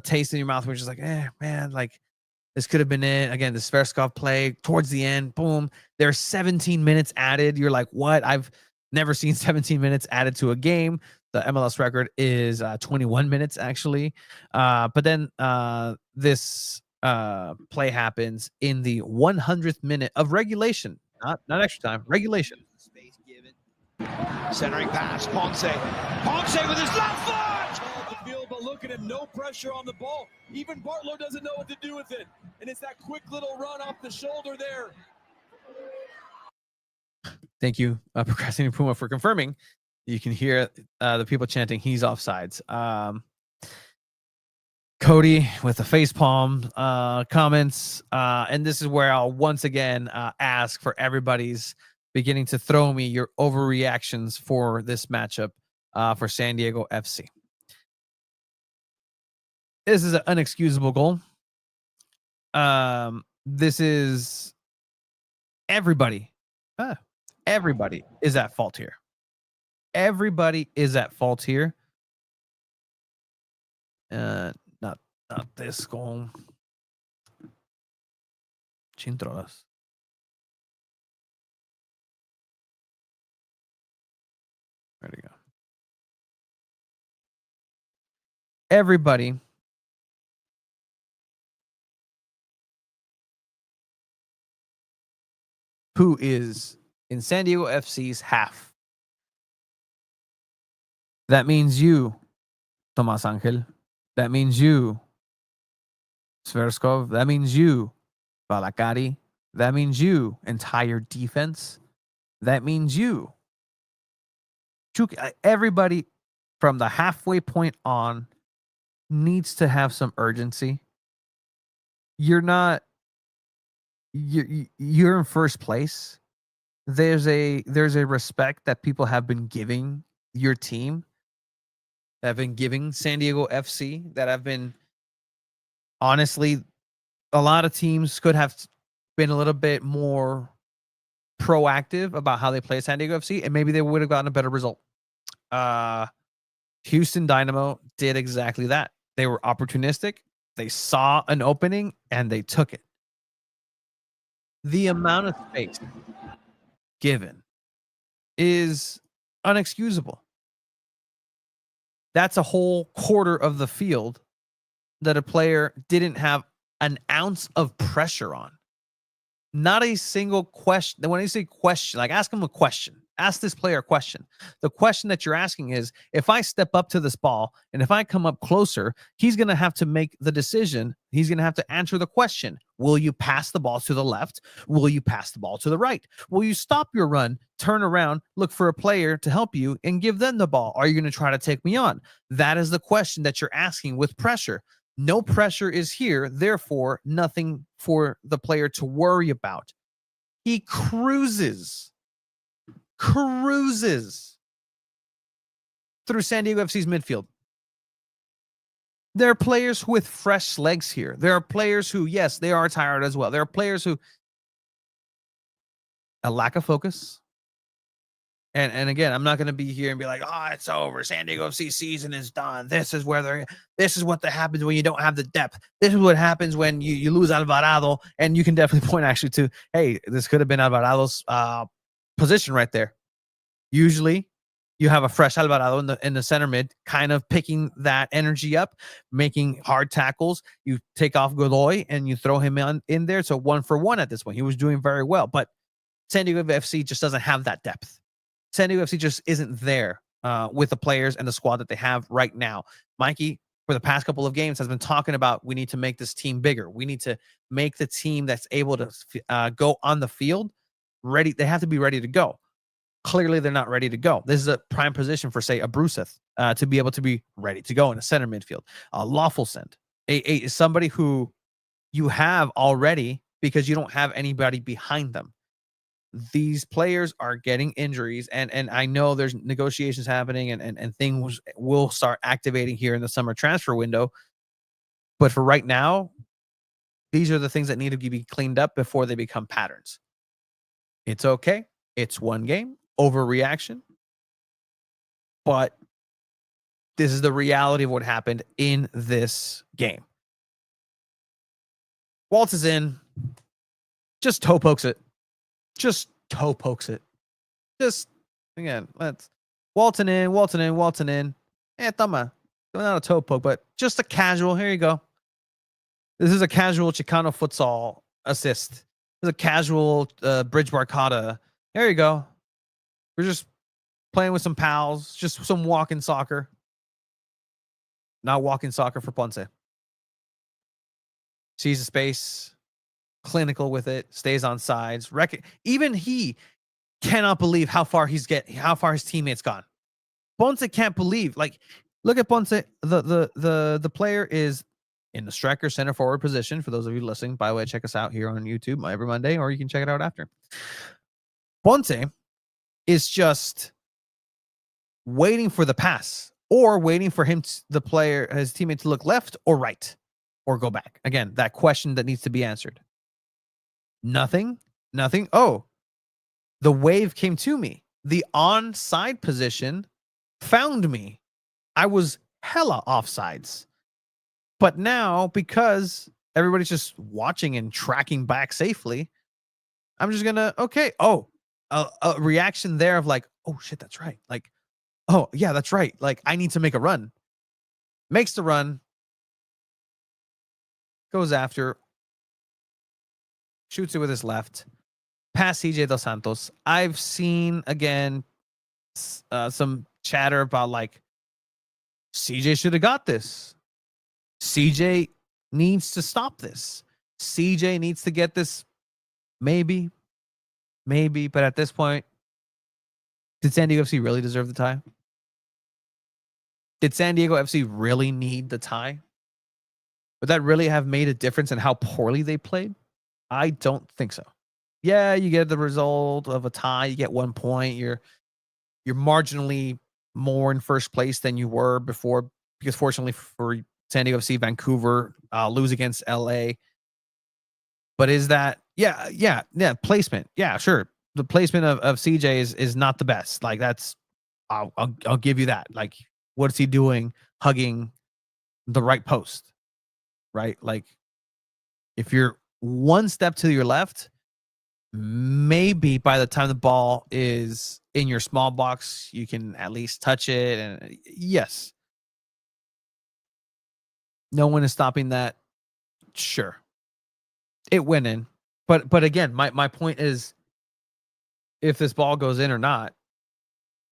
taste in your mouth, which is like, man, like this could have been it. Again, the Sverskov play towards the end, boom. There's 17 minutes added. You're like, what? I've never seen 17 minutes added to a game. The MLS record is 21 minutes, actually. But then this play happens in the 100th minute of regulation. Not extra time, regulation. Centering pass, Ponce with his left foot! The field, but look at him, no pressure on the ball. Even Bartlow doesn't know what to do with it. And it's that quick little run off the shoulder there. Thank you, Procrastinating Puma, for confirming. You can hear the people chanting, he's offsides. Cody with the facepalm comments. And this is where I'll once again ask for everybody's beginning to throw me your overreactions for this matchup for SanDiego FC. This is an unexcusable goal. This is everybody. Everybody is at fault here. Everybody is at fault here. Not this goal. Chintrolas. There we go. Everybody who is in SanDiego FC's half. That means you, Tomas Angel. That means you, Sverskov, that means you. Valakari, that means you. Entire defense, that means you. Everybody from the halfway point on needs to have some urgency. You're in first place. There's a respect that people have been giving your team, that have been giving San Diego FC, that have been, honestly, a lot of teams could have been a little bit more proactive about how they play San Diego FC, and maybe they would have gotten a better result. Houston Dynamo did exactly that. They were opportunistic. They saw an opening and they took it. The amount of space given is unexcusable. That's a whole quarter of the field that a player didn't have an ounce of pressure on. Not a single question. When I say question, like, ask him a question. Ask this player a question. The question that you're asking is, if I step up to this ball and if I come up closer, he's going to have to make the decision. He's going to have to answer the question. Will you pass the ball to the left? Will you pass the ball to the right? Will you stop your run, turn around, look for a player to help you, and give them the ball? Are you going to try to take me on? That is the question that you're asking with pressure. No pressure is here, therefore nothing for the player to worry about. He cruises through San Diego FC's midfield. There are players with fresh legs here. There are players who, yes, they are tired as well. There are players who, a lack of focus. And again, I'm not going to be here and be like, oh, it's over. San Diego FC season is done. This is what happens when you don't have the depth. This is what happens when you lose Alvarado. And you can definitely point actually to, hey, this could have been Alvarado's position right there. Usually you have a fresh Alvarado in the center mid, kind of picking that energy up, making hard tackles. You take off Godoy and you throw him in there. So 1-for-1 at this point. He was doing very well. But San Diego FC just doesn't have that depth. San Diego FC just isn't there with the players and the squad that they have right now. Mikey, for the past couple of games, has been talking about, we need to make this team bigger. We need to make the team that's able to go on the field ready. They have to be ready to go. Clearly, they're not ready to go. This is a prime position for, say, a Bruseth to be able to be ready to go in a center midfield. Lawfulsend, somebody who you have already because you don't have anybody behind them. These players are getting injuries, and I know there's negotiations happening and things will start activating here in the summer transfer window. But for right now, these are the things that need to be cleaned up before they become patterns. It's okay. It's one game, overreaction. But this is the reality of what happened in this game. Waltz is in, just toe pokes it. Just toe pokes it. Just, again, let's Walton in. Tama. Not a toe poke, but just a casual. Here you go. This is a casual Chicano futsal assist. This is a casual bridge barcata. There you go. We're just playing with some pals. Just some walking soccer. Not walking soccer for Ponce. Sees the space. Clinical with it, stays on sides. Even he cannot believe how far his teammates gone. Ponce can't believe. Like, look at Ponce. The player is in the striker center forward position. For those of you listening, by the way, check us out here on YouTube every Monday, or you can check it out after. Ponce is just waiting for the pass, or waiting for his teammate to look left or right, or go back. Again, that question that needs to be answered. Nothing. Oh, the wave came to me. The onside position found me. I was hella offsides. But now, because everybody's just watching and tracking back safely, I'm just gonna, okay. Oh, a reaction there of like, oh shit, that's right. Like, oh yeah, that's right. Like, I need to make a run. Makes the run. Goes after. Shoots it with his left. Past CJ Dos Santos. I've seen, again, some chatter about, like, CJ should have got this. CJ needs to stop this. CJ needs to get this. Maybe. But at this point, did San Diego FC really deserve the tie? Did San Diego FC really need the tie? Would that really have made a difference in how poorly they played? I don't think so. Yeah, you get the result of a tie. You get 1 point. You're marginally more in first place than you were before, because fortunately for San Diego FC, Vancouver lose against LA. But is that placement? Yeah, sure. The placement of CJ is not the best. Like, that's I'll give you that. Like, what's he doing hugging the right post? Right? Like, if you're one step to your left, maybe by the time the ball is in your small box, you can at least touch it. And yes, no one is stopping that. Sure, it went in. But again, my point is, if this ball goes in or not,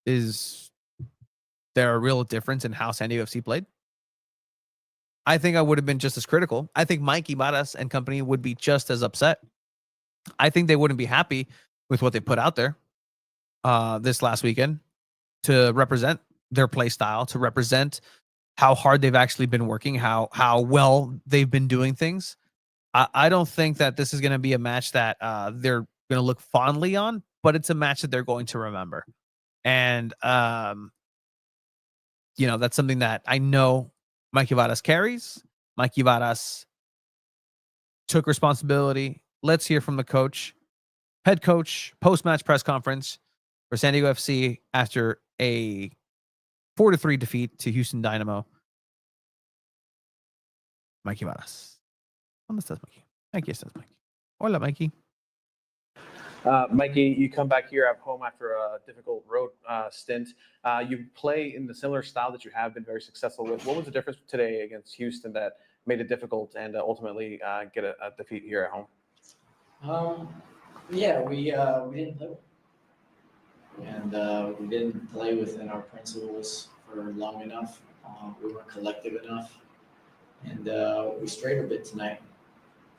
is there a real difference in how San Diego FC played? I think I would have been just as critical. I think Mikey Maras and company would be just as upset. I think they wouldn't be happy with what they put out there this last weekend to represent their play style, to represent how hard they've actually been working, how well they've been doing things. I don't think that this is going to be a match that they're going to look fondly on, but it's a match that they're going to remember. And, that's something that I know Mikey Varas carries. Mikey Varas took responsibility. Let's hear from the coach, head coach, post-match press conference for San Diego FC after a 4-3 defeat to Houston Dynamo. Mikey Varas. ¿Dónde estás, Mikey? Aquí estás, Mikey. Hola, Mikey. Mikey, you come back here at home after a difficult road stint. You play in the similar style that you have been very successful with. What was the difference today against Houston that made it difficult and ultimately get a defeat here at home? We didn't play, and we didn't play within our principles for long enough. We weren't collective enough, and we strayed a bit tonight.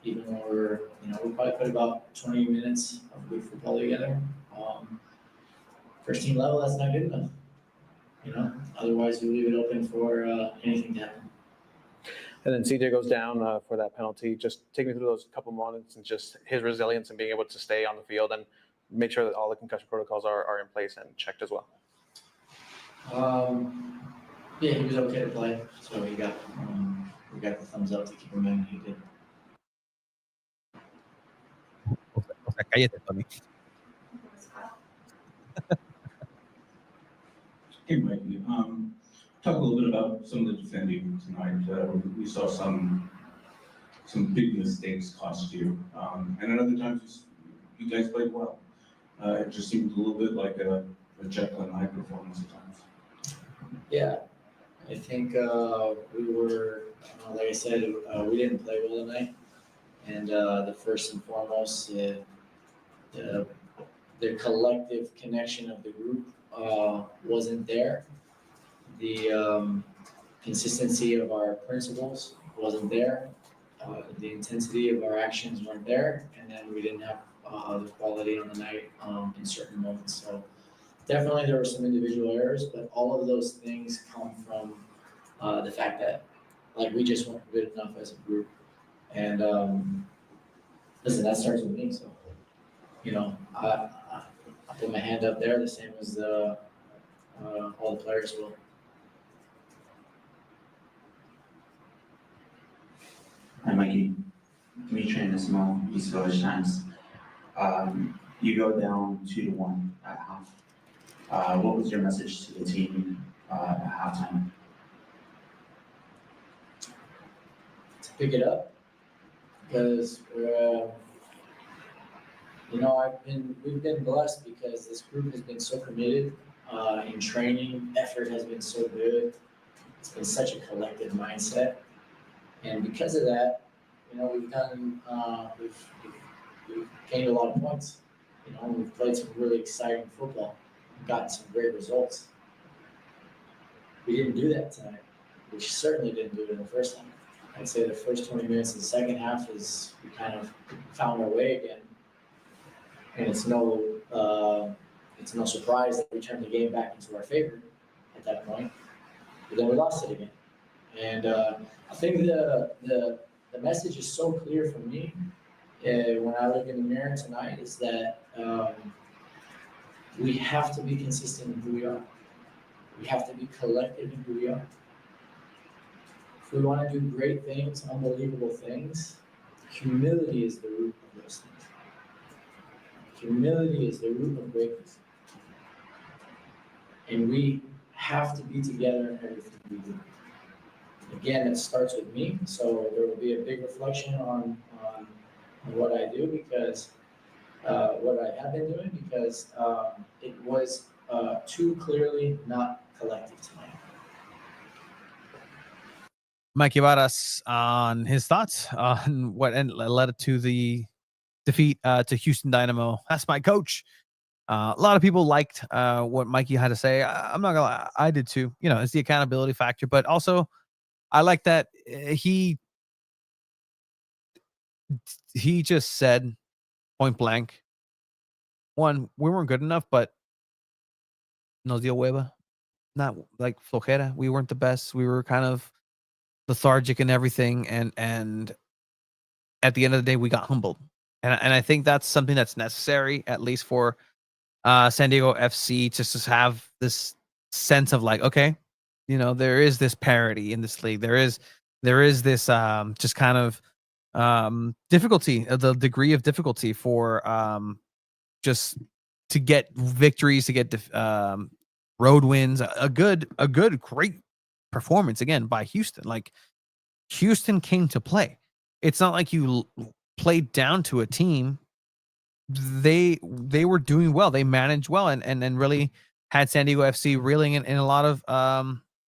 Even though we probably put about 20 minutes of good football together. First team level, that's not good enough. Otherwise we leave it open for anything to happen. And then CJ goes down for that penalty. Just take me through those couple moments and just his resilience and being able to stay on the field and make sure that all the concussion protocols are in place and checked as well. He was okay to play, so we got the thumbs up to keep him in. He did. Cállate, Tony. Hey, Mikey. Talk a little bit about some of the defending tonight. We saw some big mistakes cost you, and at other times you guys played well. It just seemed a little bit like a Jekyll and Hyde performance at times. Yeah, I think we were, like I said, we didn't play well tonight, and the first and foremost, the collective connection of the group wasn't there. The consistency of our principles wasn't there. The intensity of our actions weren't there, and then we didn't have the quality on the night in certain moments. So definitely there were some individual errors, but all of those things come from the fact that we just weren't good enough as a group. And listen, that starts with me. So I put my hand up there the same as all the players will. Hi, Mikey. Dimitri and Ismail, East Village Times. You go down 2-1 at half. What was your message to the team at halftime? To pick it up, because we've been blessed because this group has been so committed in training. Effort has been so good. It's been such a collective mindset. And because of that, we've gained a lot of points. We've played some really exciting football. We've gotten some great results. We didn't do that tonight. We certainly didn't do it in the first time. I'd say the first 20 minutes of the second half is we kind of found our way again. And it's no surprise that we turned the game back into our favor at that point. But then we lost it again. And I think the message is so clear for me when I look in the mirror tonight is that we have to be consistent in who we are. We have to be collective in who we are. If we want to do great things, unbelievable things, humility is the root of those things. Humility is the root of greatness. And we have to be together in everything we do. Again, it starts with me, so there will be a big reflection on what I do because what I have been doing because it was too clearly not collective tonight. Mikey Varas on his thoughts on what led to the defeat to Houston Dynamo. That's my coach. A lot of people liked what Mikey had to say. I'm not gonna lie, I did too. You know, it's the accountability factor, but also I like that he just said point blank, one, we weren't good enough, but no dio hueva, not like flojera. We weren't the best. We were kind of lethargic and everything, and at the end of the day, we got humbled, and I think that's something that's necessary, at least for San Diego FC, just to have this sense of like, okay, you know, there is this parity in this league. There is this just kind of difficulty, the degree of difficulty for just to get victories, to get road wins, a good, great performance again by Houston. Like Houston came to play. It's not like you played down to a team. They were doing well. They managed well and really had San Diego FC reeling in a lot of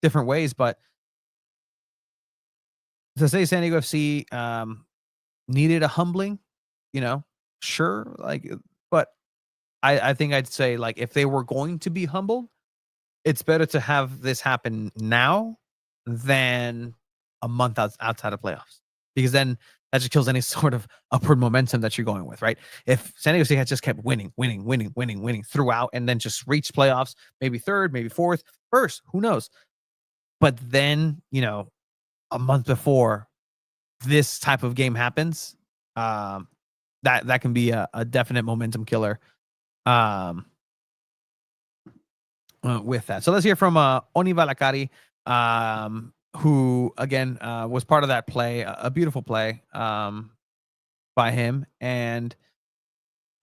different ways. But to say San Diego FC needed a humbling, you know, sure. Like, but I think I'd say, like, if they were going to be humbled, it's better to have this happen now than a month outside of playoffs, because then that just kills any sort of upward momentum that you're going with, right? If San Diego State had just kept winning throughout and then just reached playoffs, maybe third, maybe fourth, first, who knows? But then, you know, a month before this type of game happens, that can be a definite momentum killer with that. So let's hear from Oni Valakari, who again was part of that play, a beautiful play by him, and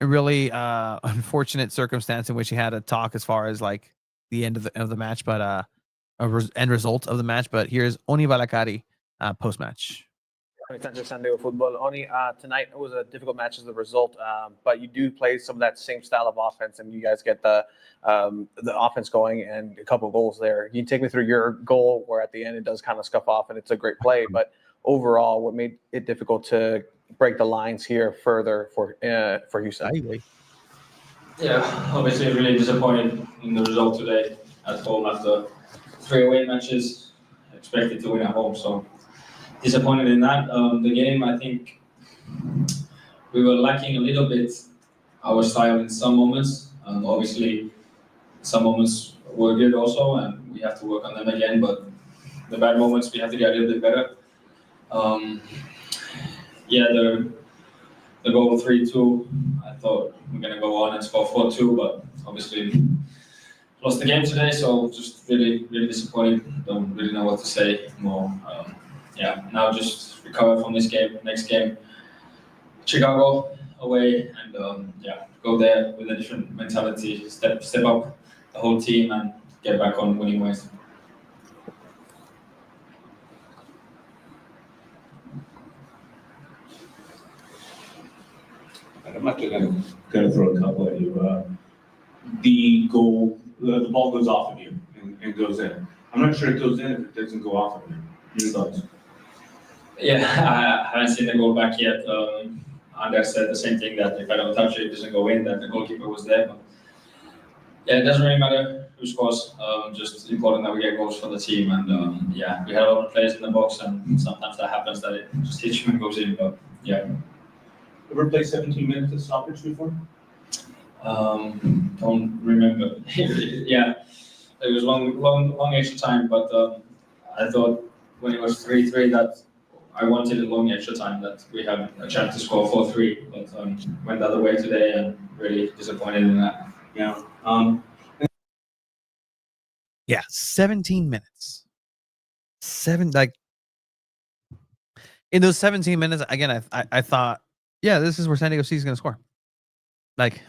a really unfortunate circumstance in which he had to talk as far as like the end of the match, but end result of the match. But here's Oni Valakari post match. SanDiego.Futbol. Only tonight it was a difficult match as a result, but you do play some of that same style of offense, and you guys get the offense going and a couple of goals there. You take me through your goal, where at the end it does kind of scuff off, and it's a great play. But overall, what made it difficult to break the lines here further for Houston? Yeah, obviously really disappointed in the result today at home after 3 away matches. Expected to win at home, so disappointed in that. The game, I think we were lacking a little bit our style in some moments. Obviously, some moments were good also, and we have to work on them again. But the bad moments, we have to get a little bit better. The goal 3-2, I thought we're going to go on and score 4-2, but obviously lost the game today, so just really, really disappointed. Don't really know what to say more. Now just recover from this game. Next game, Chicago away, and go there with a different mentality, step up the whole team and get back on winning ways. I'm actually going to throw a couple at you. The goal, the ball goes off of you and goes in. I'm not sure it goes in if it doesn't go off of you. Your thoughts? Yeah, I haven't seen the goal back yet. Anders said the same thing, that if I don't touch it, it doesn't go in, that the goalkeeper was there. But yeah, it doesn't really matter who scores. Just important that we get goals for the team. And yeah, we had a lot of players in the box, and sometimes that happens that it just hits you and goes in. But yeah. Ever played 17 minutes of soccer before? Don't remember. Yeah, it was long extra time. But I thought when it was 3-3 that I wanted a long extra time, that we had a chance to score 4-3. But went the other way today, and really disappointed in that. Yeah. Yeah, 17 minutes. In those 17 minutes, again, I thought, yeah, this is where SanDiego FC is going to score. Like,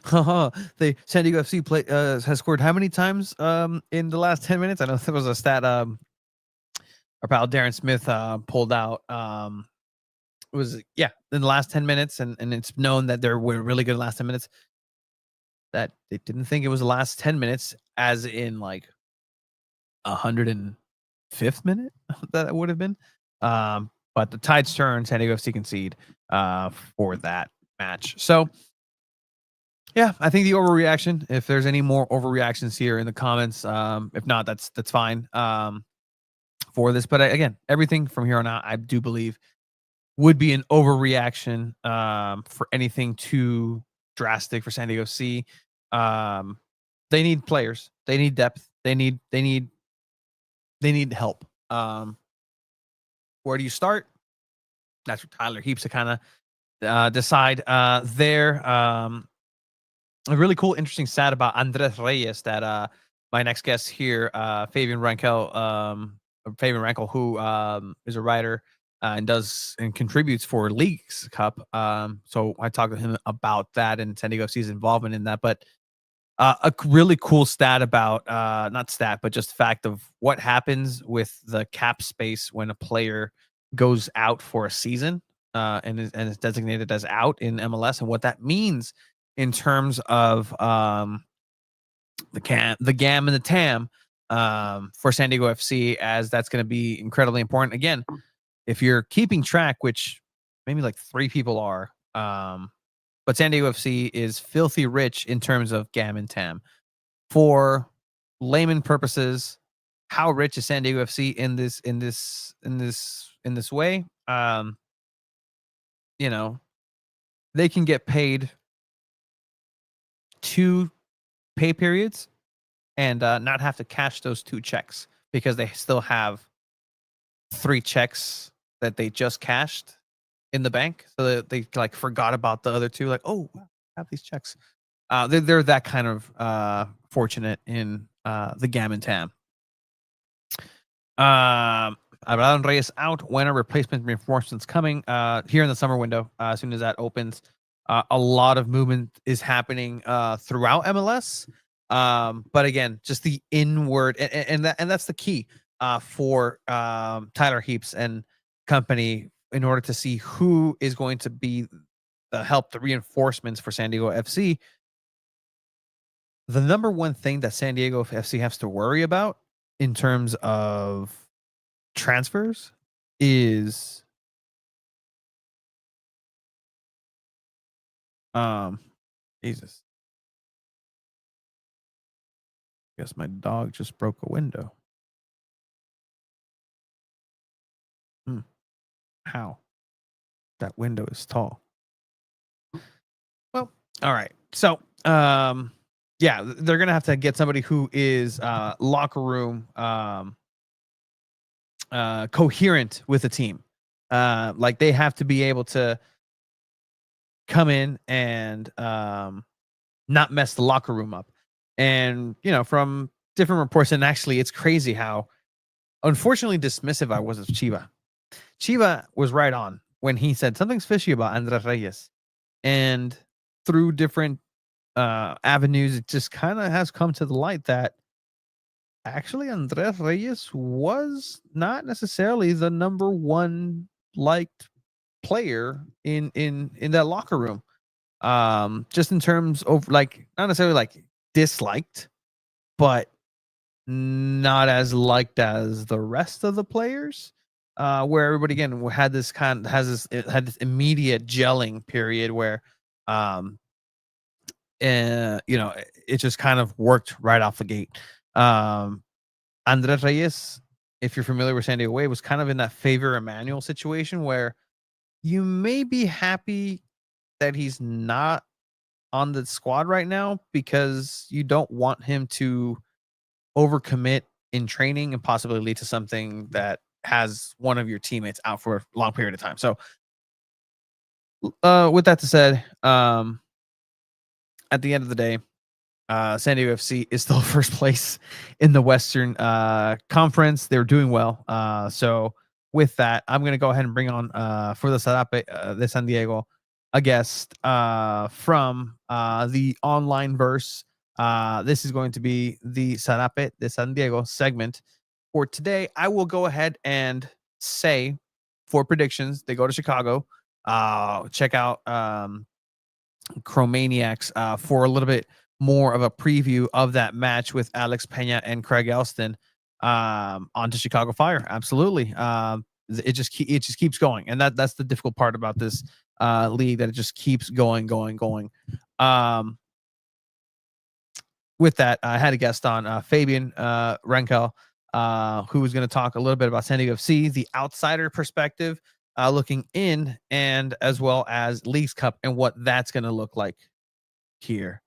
SanDiego FC has scored how many times in the last 10 minutes? I know there was a stat our pal Darren Smith pulled out. It was, in the last 10 minutes, and it's known that they were really good in the last 10 minutes, that they didn't think it was the last 10 minutes, as in like 105th minute that would have been. But the tides turn, SanDiego FC concede for that match. So, yeah, I think the overreaction, if there's any more overreactions here in the comments, if not, that's fine for this. But again, everything from here on out, I do believe, would be an overreaction for anything too drastic for SanDiego FC. They need players. They need depth. They need help. Where do you start? That's what Tyler Heaps to kind of decide there. A really cool, interesting stat about Andres Reyes that my next guest here, Favien Renkel, who is a writer and contributes for Leagues Cup. So I talked to him about that and SanDiego FC's involvement in that. But a really cool stat about not stat, but just fact of what happens with the cap space when a player goes out for a season and is designated as out in MLS, and what that means in terms of the GAM and the TAM for SanDiego FC, as that's going to be incredibly important. Again, if you're keeping track, which maybe like 3 people are, but SanDiego FC is filthy rich in terms of GAM and TAM. For layman purposes, how rich is SanDiego FC in this way? They can get paid 2 pay periods and not have to cash those 2 checks, because they still have 3 checks that they just cashed in the bank, so that they like forgot about the other 2. Like, oh, wow, I have these checks. They're that kind of fortunate in the GAM and TAM. Abraham Reyes out. When are replacement reinforcements coming? Here in the summer window, as soon as that opens. A lot of movement is happening throughout MLS. But again, just the inward, and that's the key for Tyler Heaps and company, in order to see who is going to be the reinforcements for SanDiego FC. The number one thing that SanDiego FC has to worry about in terms of transfers is Jesus. Guess my dog just broke a window. How? That window is tall. Well, all right. So, yeah, they're gonna have to get somebody who is locker room coherent with the team. Like, they have to be able to come in and not mess the locker room up. And from different reports, and actually, it's crazy how unfortunately dismissive I was of Chiva. Chiva was right on when he said something's fishy about Andres Reyes, and through different avenues, it just kind of has come to the light that actually Andres Reyes was not necessarily the number 1 liked player in that locker room. Just in terms of, like, not necessarily like disliked, but not as liked as the rest of the players. Where everybody again had this immediate gelling period where it just kind of worked right off the gate. Andres Reyes, if you're familiar with San Diego Way, was kind of in that Favor Emmanuel situation where you may be happy that he's not on the squad right now because you don't want him to overcommit in training and possibly lead to something that has one of your teammates out for a long period of time. So, with that said, at the end of the day, San Diego FC is still first place in the Western Conference. They're doing well. So with that, I'm going to go ahead and bring on for the Sarape de San Diego a guest from the online verse. This is going to be the Sarape de San Diego segment for today. I will go ahead and say for predictions, they go to Chicago. Check out Chromaniacs for a little bit more of a preview of that match with Alex Pena and Craig Elston onto Chicago Fire. Absolutely. It just keeps going. And that's the difficult part about this league, that it just keeps going. With that, I had a guest on Favien Renkel, who was going to talk a little bit about San Diego FC, the outsider perspective, looking in, and as well as Leagues Cup and what that's going to look like here.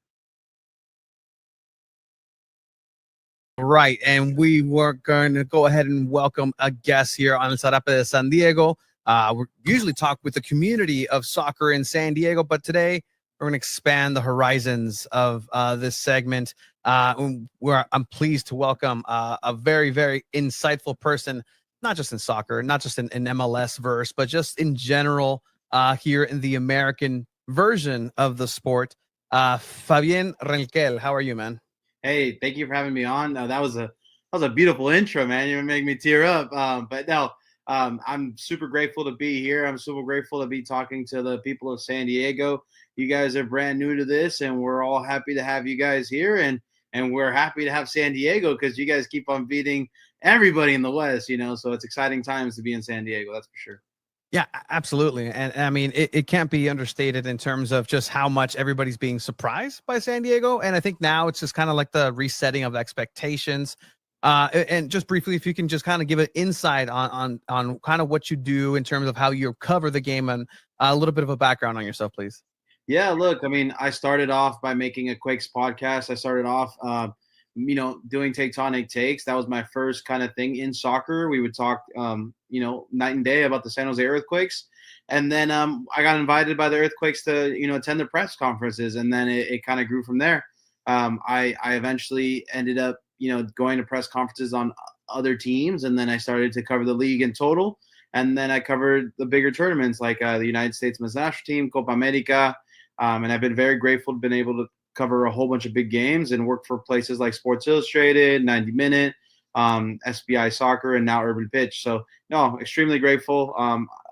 Right, and we were going to go ahead and welcome a guest here on Sarape de San Diego. We usually talk with the community of soccer in San Diego, but today we're going to expand the horizons of this segment. I'm pleased to welcome a very, very insightful person, not just in soccer, not just in MLS verse, but just in general here in the American version of the sport. Favien Renkel, how are you, man? Hey, thank you for having me on. That was a beautiful intro, man. You're making me tear up. But no, I'm super grateful to be here. I'm super grateful to be talking to the people of San Diego. You guys are brand new to this, and we're all happy to have you guys here. And we're happy to have San Diego because you guys keep on beating everybody in the West, so it's exciting times to be in San Diego. That's for sure. Yeah, absolutely. And I mean, it can't be understated in terms of just how much everybody's being surprised by San Diego. And I think now it's just kind of like the resetting of expectations. And just briefly, if you can just kind of give an insight on kind of what you do in terms of how you cover the game and a little bit of a background on yourself, please. Yeah, look, I mean, I started off by making a Quakes podcast. I started off, doing Tectonic Takes. That was my first kind of thing in soccer. We would talk, night and day about the San Jose Earthquakes. And then I got invited by the Earthquakes to, attend the press conferences. And then it kind of grew from there. I eventually ended up, going to press conferences on other teams. And then I started to cover the league in total. And then I covered the bigger tournaments like the United States men's national team, Copa America. And I've been very grateful to have been able to cover a whole bunch of big games and work for places like Sports Illustrated, 90 Minute, SBI Soccer, and now Urban Pitch. So, no, extremely grateful.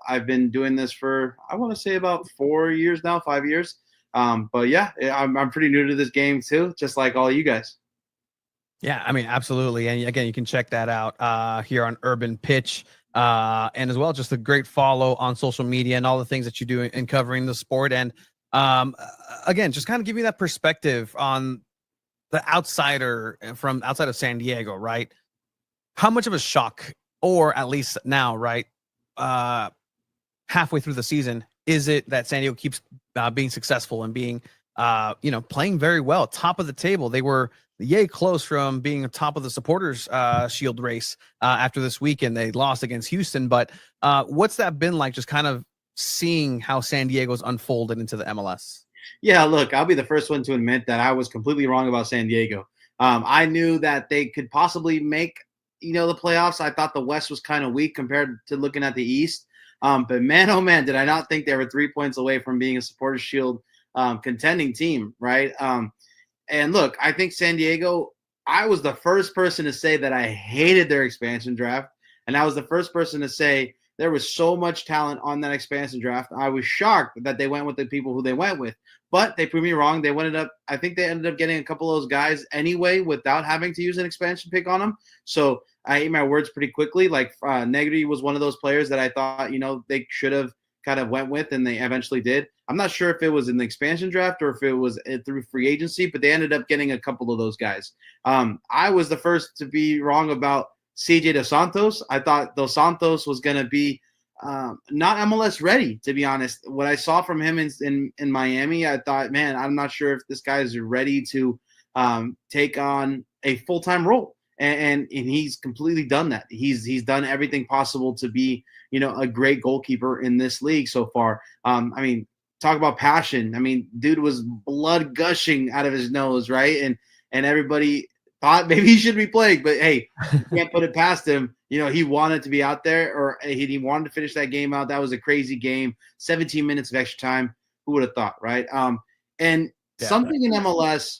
I've been doing this for, I want to say about 4 years now, 5 years. But, yeah, I'm pretty new to this game too, just like all you guys. Yeah, I mean, absolutely. And, again, you can check that out here on Urban Pitch. And as well, just a great follow on social media and all the things that you do in covering the sport. And again, just kind of give you that perspective on the outsider from outside of San Diego, right? How much of a shock, or at least now, right, halfway through the season, is it that San Diego keeps being successful and being, playing very well, top of the table? They were yay close from being top of the supporters shield race after this weekend. They lost against Houston, but what's that been like, just kind of seeing how San Diego's unfolded into the MLS? Yeah, look, I'll be the first one to admit that I was completely wrong about San Diego. I knew that they could possibly make, the playoffs. I thought the West was kind of weak compared to looking at the East. But man, oh man, did I not think they were 3 points away from being a Supporters Shield contending team, right? And look, I think San Diego, I was the first person to say that I hated their expansion draft. And I was the first person to say there was so much talent on that expansion draft. I was shocked that they went with the people who they went with. But they proved me wrong. I think they ended up getting a couple of those guys anyway without having to use an expansion pick on them. So I ate my words pretty quickly. Like Negri was one of those players that I thought, they should have kind of went with, and they eventually did. I'm not sure if it was in the expansion draft or if it was through free agency, but they ended up getting a couple of those guys. I was the first to be wrong about CJ Dos Santos. I thought Dos Santos was going to be not MLS ready, to be honest. What I saw from him in Miami, I thought, man, I'm not sure if this guy is ready to take on a full-time role. And he's completely done that. He's done everything possible to be, a great goalkeeper in this league so far. I mean, talk about passion. I mean, dude was blood gushing out of his nose, right? And everybody thought maybe he should be playing, but hey, you can't put it past him. He wanted to be out there, or he wanted to finish that game out. That was a crazy game. 17 minutes of extra time. Who would have thought, right? Something in MLS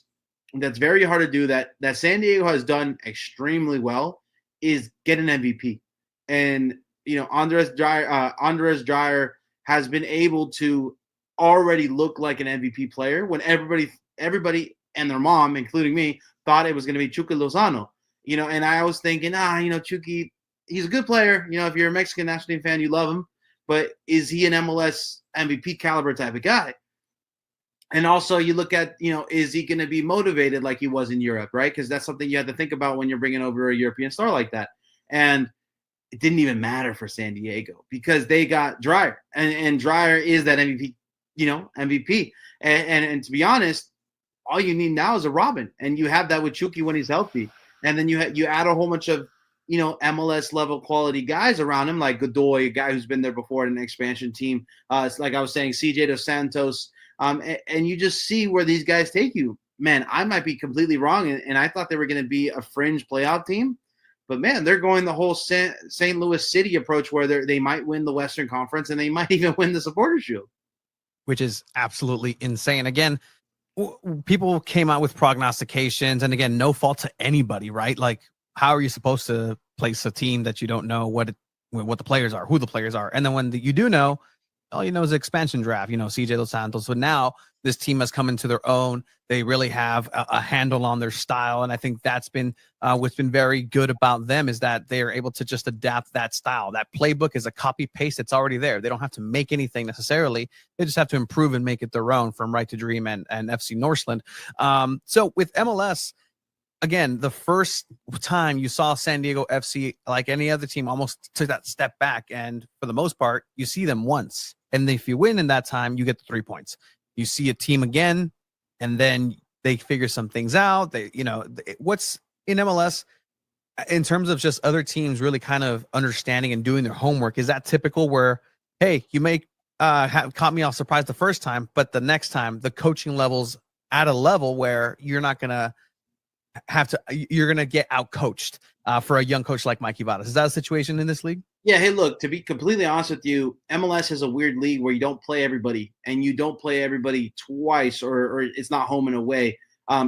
that's very hard to do that San Diego has done extremely well is get an MVP. And Andres Dreyer has been able to already look like an MVP player when everybody and their mom, including me, thought it was going to be Chucky Lozano. And I was thinking, Chucky, he's a good player. If you're a Mexican national team fan, you love him. But is he an MLS MVP caliber type of guy? And also you look at, is he going to be motivated like he was in Europe, right? Because that's something you have to think about when you're bringing over a European star like that. And it didn't even matter for San Diego because they got Dreyer. And Dreyer is that MVP, MVP. And to be honest, all you need now is a Robin. And you have that with Chucky when he's healthy. And then you add a whole bunch of, MLS level quality guys around him, like Godoy, a guy who's been there before in an expansion team. It's like I was saying, CJ Dos Santos. And you just see where these guys take you. Man, I might be completely wrong, and I thought they were going to be a fringe playoff team. But, man, they're going the whole St. Louis City approach where they might win the Western Conference and they might even win the Supporters' Shield. Which is absolutely insane. Again, people came out with prognostications, and, again, no fault to anybody, right? Like, how are you supposed to place a team that you don't know what the players are, who the players are? And then when you do know, all you know is expansion draft, CJ Dos Santos. But now this team has come into their own. They really have a handle on their style. And I think that's been what's been very good about them is that they are able to just adapt that style. That playbook is a copy paste. It's already there. They don't have to make anything necessarily. They just have to improve and make it their own from Right to Dream and FC Northland. So with MLS, again, the first time you saw San Diego FC, like any other team, almost took that step back. And for the most part, you see them once. And if you win in that time, you get the 3 points. You see a team again, and then they figure some things out. What's in MLS in terms of just other teams really kind of understanding and doing their homework. Is that typical where, hey, you may have caught me off surprise the first time, but the next time the coaching level's at a level where you're not going to you're going to get out coached for a young coach like Mikey Vadas. Is that a situation in this league? Yeah. Hey, look, to be completely honest with you, MLS is a weird league where you don't play everybody and you don't play everybody twice or it's not home and away.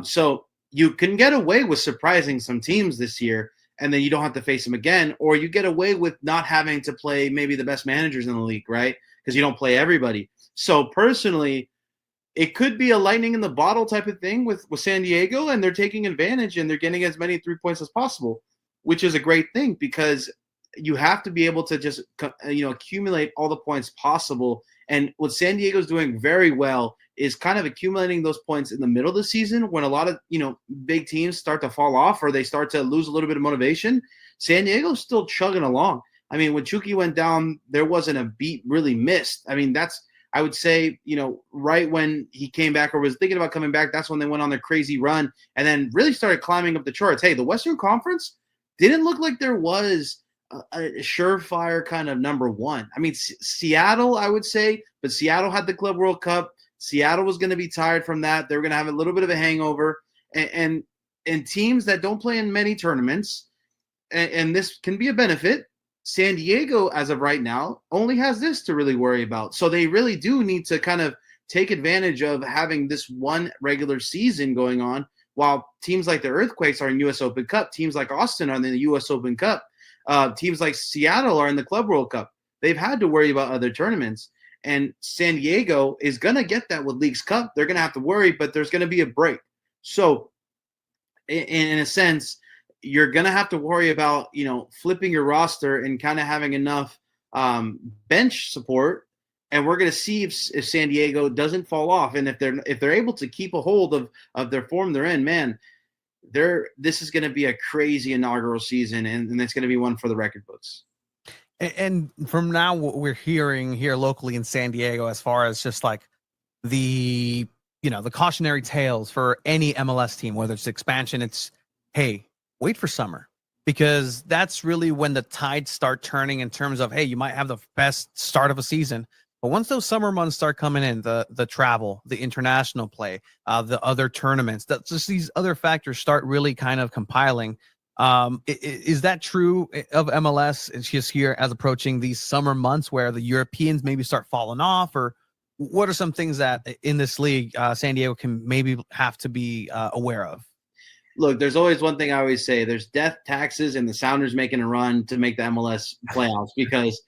So you can get away with surprising some teams this year and then you don't have to face them again, or you get away with not having to play maybe the best managers in the league, right? Because you don't play everybody. So personally, it could be a lightning in the bottle type of thing with San Diego, and they're taking advantage and they're getting as many 3 points as possible, which is a great thing because you have to be able to just accumulate all the points possible. And what San Diego's doing very well is kind of accumulating those points in the middle of the season when a lot of big teams start to fall off or they start to lose a little bit of motivation. San Diego's still chugging along. I mean, when Chucky went down, there wasn't a beat really missed. I mean, I would say, right when he came back or was thinking about coming back, that's when they went on their crazy run and then really started climbing up the charts. Hey, the Western Conference didn't look like there was a surefire kind of number one. I mean, Seattle, I would say, but Seattle had the Club World Cup. Seattle was going to be tired from that. They were going to have a little bit of a hangover. And teams that don't play in many tournaments, and this can be a benefit, San Diego, as of right now, only has this to really worry about. So they really do need to kind of take advantage of having this one regular season going on while teams like the Earthquakes are in U.S. Open Cup, teams like Austin are in the U.S. Open Cup, teams like Seattle are in the Club World Cup. They've had to worry about other tournaments. And San Diego is going to get that with Leagues Cup. They're going to have to worry, but there's going to be a break. So in a sense, you're going to have to worry about, flipping your roster and kind of having enough bench support And we're going to see if San Diego doesn't fall off, and if they're able to keep a hold of their form they're in, man, this is going to be a crazy inaugural season, and it's going to be one for the record books. And from now, what we're hearing here locally in San Diego, as far as just like the cautionary tales for any MLS team, whether it's expansion, it's, hey, wait for summer, because that's really when the tides start turning in terms of, hey, you might have the best start of a season, but once those summer months start coming in, the travel, the international play, the other tournaments, that just these other factors start really kind of compiling. Is that true of MLS? It's just here as approaching these summer months where the Europeans maybe start falling off, or what are some things that in this league San Diego can maybe have to be aware of? Look, there's always one thing I always say: there's death, taxes, and the Sounders making a run to make the MLS playoffs, because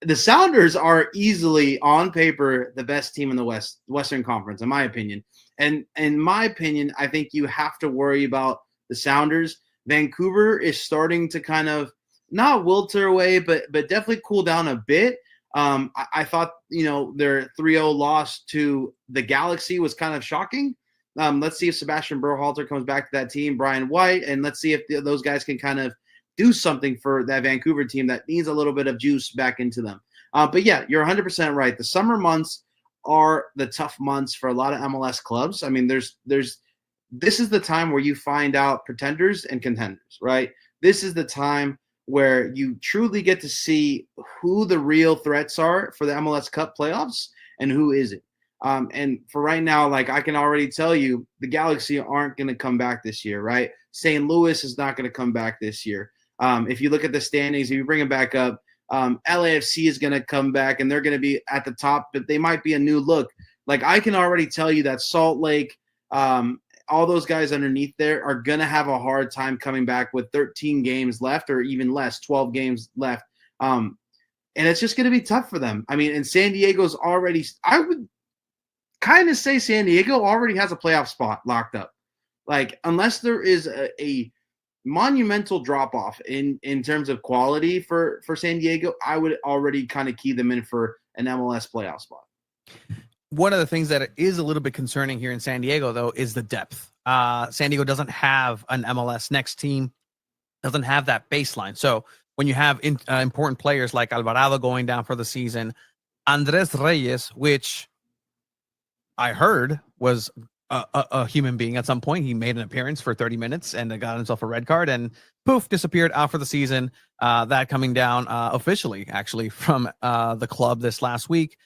the Sounders are easily, on paper, the best team in the Western Conference, in my opinion. And in my opinion, I think you have to worry about the Sounders. Vancouver is starting to kind of not wilter away, but definitely cool down a bit. I thought, their 3-0 loss to the Galaxy was kind of shocking. Let's see if Sebastian Berhalter comes back to that team, Brian White, and let's see if those guys can kind of do something for that Vancouver team that needs a little bit of juice back into them. But yeah, you're 100% right. The summer months are the tough months for a lot of MLS clubs. I mean, this is the time where you find out pretenders and contenders, right? This is the time where you truly get to see who the real threats are for the MLS Cup playoffs and who isn't. And for right now, like, I can already tell you, the Galaxy aren't going to come back this year, right? St. Louis is not going to come back this year. If you look at the standings, if you bring them back up, LAFC is going to come back, and they're going to be at the top, but they might be a new look. Like, I can already tell you that Salt Lake, all those guys underneath there are going to have a hard time coming back with 13 games left, or even less, 12 games left. And it's just going to be tough for them. I mean, and San Diego's already – I would kind of say San Diego already has a playoff spot locked up. Like, unless there is a monumental drop-off in terms of quality for San Diego, I would already kind of key them in for an MLS playoff spot. One of the things that is a little bit concerning here in San Diego, though, is the depth. San Diego doesn't have an MLS next team, doesn't have that baseline. So when you have important players like Alvarado going down for the season, Andres Reyes, which I heard was a human being at some point. He made an appearance for 30 minutes and got himself a red card, and poof, disappeared out for the season. That coming down officially, actually, from the club this last week.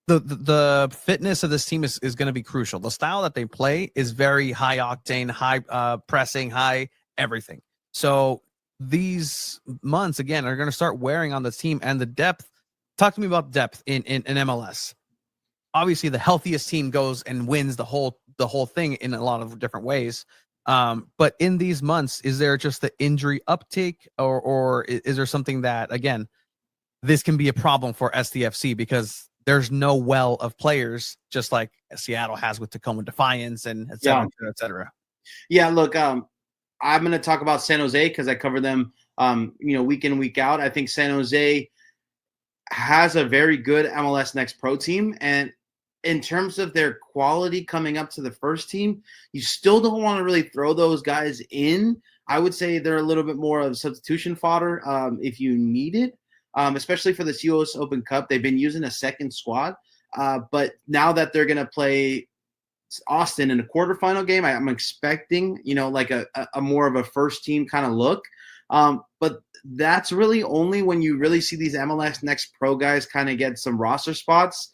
The fitness of this team is going to be crucial. The style that they play is very high octane, high pressing, high everything. So these months, again, are going to start wearing on the team, and the depth. Talk to me about depth in MLS. Obviously, the healthiest team goes and wins the whole thing in a lot of different ways. But in these months, is there just the injury uptake, or is there something that, again, this can be a problem for SDFC because there's no well of players, just like Seattle has with Tacoma Defiance and et cetera, et cetera. Yeah, look, I'm going to talk about San Jose because I cover them, week in, week out. I think San Jose has a very good MLS Next Pro team, and in terms of their quality coming up to the first team, you still don't want to really throw those guys in. I would say they're a little bit more of substitution fodder if you need it, especially for the US Open Cup. They've been using a second squad, but now that they're going to play Austin in a quarterfinal game, I'm expecting, like a more of a first team kind of look. But that's really only when you really see these MLS Next Pro guys kind of get some roster spots.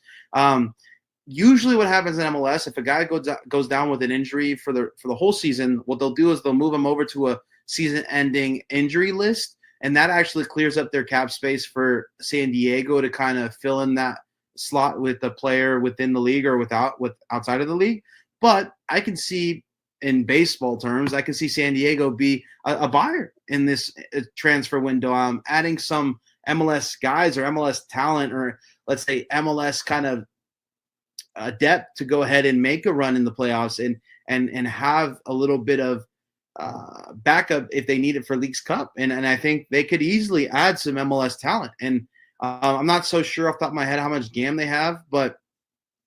Usually what happens in MLS, if a guy goes down with an injury for the whole season, what they'll do is they'll move him over to a season-ending injury list, and that actually clears up their cap space for San Diego to kind of fill in that slot with the player within the league or outside of the league. But I can see, in baseball terms, I can see San Diego be a buyer in this transfer window, adding some MLS guys or MLS talent, or let's say MLS kind of depth to go ahead and make a run in the playoffs and have a little bit of backup if they need it for Leagues Cup. And I think they could easily add some MLS talent. And I'm not so sure off the top of my head how much GAM they have, but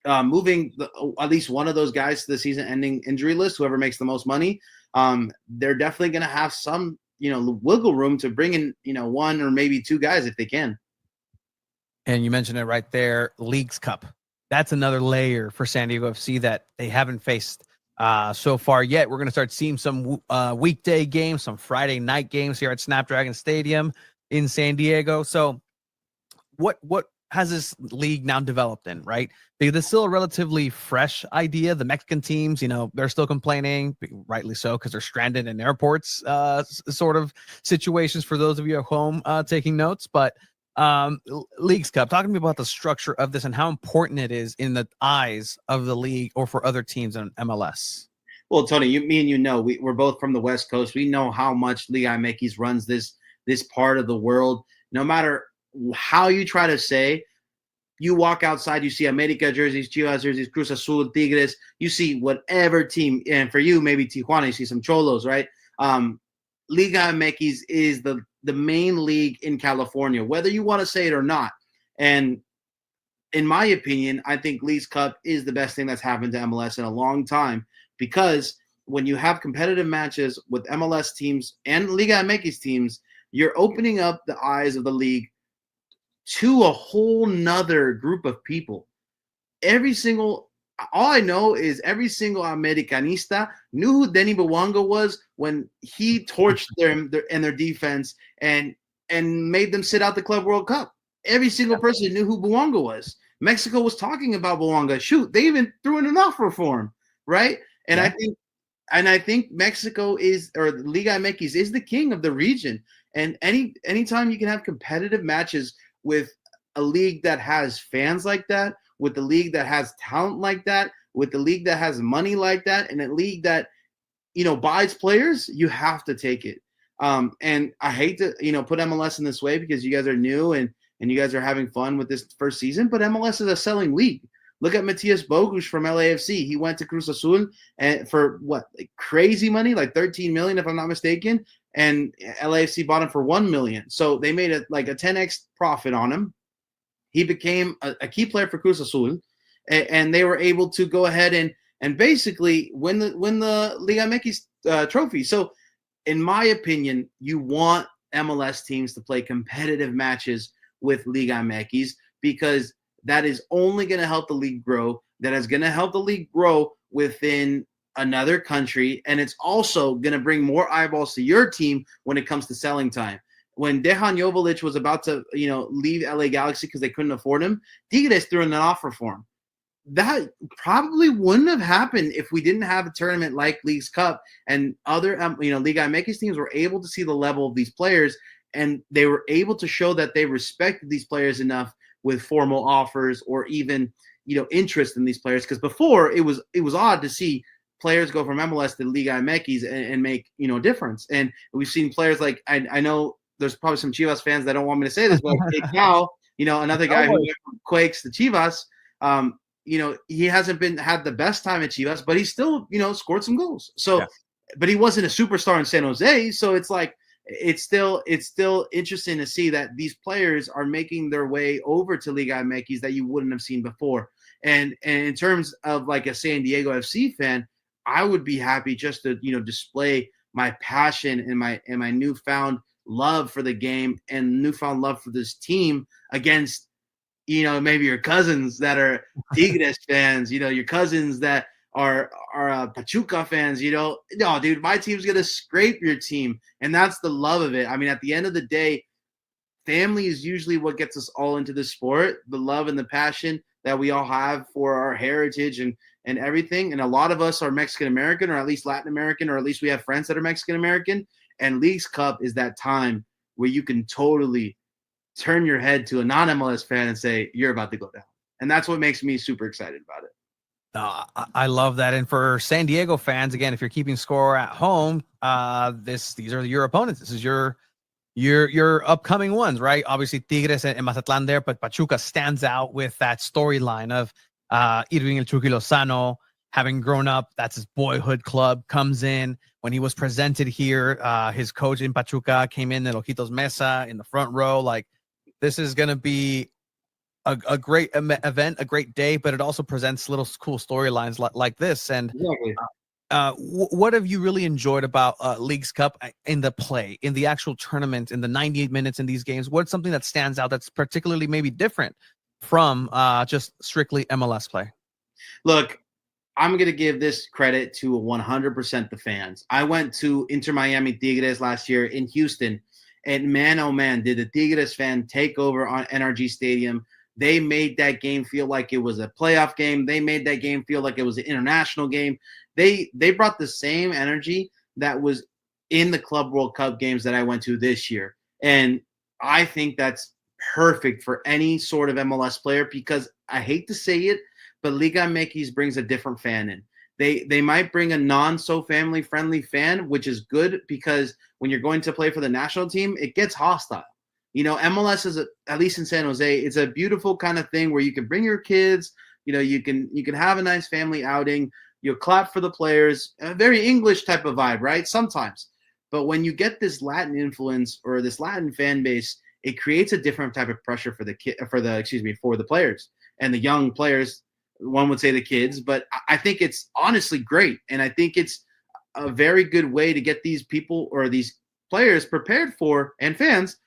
moving at least one of those guys to the season-ending injury list, whoever makes the most money, they're definitely going to have some, wiggle room to bring in, one or maybe two guys if they can. And you mentioned it right there, Leagues Cup. That's another layer for San Diego FC that they haven't faced so far yet. We're going to start seeing some weekday games, some Friday night games here at Snapdragon Stadium in San Diego. So what has this league now developed in, right? Because it's still a relatively fresh idea. The Mexican teams, they're still complaining, rightly so, because they're stranded in airports, sort of situations for those of you at home taking notes. But Leagues Cup, talking to me about the structure of this and how important it is in the eyes of the league or for other teams in MLS. Well, Tony, me and we're both from the West Coast. We know how much Liga MX runs this part of the world. No matter how you try to say, you walk outside, you see America jerseys, Chivas jerseys, Cruz Azul, Tigres, you see whatever team, and for you, maybe Tijuana, you see some Cholos, right? Liga MX is the main league in California, whether you want to say it or not. And in my opinion, I think Leagues Cup is the best thing that's happened to MLS in a long time, because when you have competitive matches with MLS teams and Liga MX teams, you're opening up the eyes of the league to a whole nother group of people. All I know is every single Americanista knew who Denny Bouanga was when he torched their defense and made them sit out the Club World Cup. Every single person knew who Bouanga was. Mexico was talking about Bouanga. Shoot, they even threw in an offer for him, right? And I think Mexico Liga MX is the king of the region. And anytime you can have competitive matches with a league that has fans like that, with the league that has talent like that, with the league that has money like that, and a league that, buys players, you have to take it. And I hate to, put MLS in this way because you guys are new and you guys are having fun with this first season, but MLS is a selling league. Look at Matias Bogusz from LAFC. He went to Cruz Azul and for crazy money, like 13 million, if I'm not mistaken. And LAFC bought him for 1 million. So they made a 10x profit on him. He became a key player for Cruz Azul, and they were able to go ahead and basically win the Liga MX trophy. So in my opinion, you want MLS teams to play competitive matches with Liga MX because that is only going to help the league grow. That is going to help the league grow within another country, and it's also going to bring more eyeballs to your team when it comes to selling time. When Dejan Joveljic was about to, leave LA Galaxy because they couldn't afford him, Tigres threw in an offer for him. That probably wouldn't have happened if we didn't have a tournament like Leagues Cup and other, Liga MX teams were able to see the level of these players, and they were able to show that they respected these players enough with formal offers or even, interest in these players. Because before it was odd to see players go from MLS to Liga MX and make, a difference. And we've seen players like, I know there's probably some Chivas fans that don't want me to say this, but now, another guy who quakes the Chivas, he hasn't had the best time at Chivas, but he still, scored some goals. So, but he wasn't a superstar in San Jose. So it's like, it's still interesting to see that these players are making their way over to Liga MX that you wouldn't have seen before. And in terms of like a San Diego FC fan, I would be happy just to, display my passion and my newfound love for the game and newfound love for this team against, maybe your cousins that are Tigres fans, your cousins that are Pachuca fans, no, dude, my team's going to scrape your team. And that's the love of it. I mean, at the end of the day, family is usually what gets us all into the sport, the love and the passion that we all have for our heritage and everything. And a lot of us are Mexican-American or at least Latin American, or at least we have friends that are Mexican-American. And Leagues Cup is that time where you can totally turn your head to a non-MLS fan and say, you're about to go down. And that's what makes me super excited about it. I love that. And for San Diego fans, again, if you're keeping score at home, these are your opponents. This is your upcoming ones, right? Obviously, Tigres and Mazatlán there, but Pachuca stands out with that storyline of Irving El Chucky Lozano having grown up. That's his boyhood club, comes in. When he was presented here, his coach in Pachuca came in, El Ojitos Mesa, in the front row. Like, This is going to be a great event, a great day, but it also presents little cool storylines like this. And Exactly. what have you really enjoyed about Leagues Cup in the play, in the actual tournament, in the 98 minutes in these games? What's something that stands out that's particularly maybe different from just strictly MLS play? Look, I'm going to give this credit to 100% the fans. I went to Inter Miami Tigres last year in Houston, and man, oh man, did the Tigres fan take over on NRG Stadium. They made that game feel like it was a playoff game. They made that game feel like it was an international game. They brought the same energy that was in the Club World Cup games that I went to this year. And I think that's perfect for any sort of MLS player, because I hate to say it, but Liga MX brings a different fan in. They might bring a non-so family-friendly fan, which is good, because when you're going to play for the national team, it gets hostile. You know, MLS is, at least in San Jose, it's a beautiful kind of thing where you can bring your kids, you know, you can have a nice family outing, you'll clap for the players, a very English type of vibe, right? Sometimes. But when you get this Latin influence or this Latin fan base, it creates a different type of pressure for the players and the young players. One would say the kids, but I think it's honestly great. And I think it's a very good way to get these people or these players prepared for, and fans,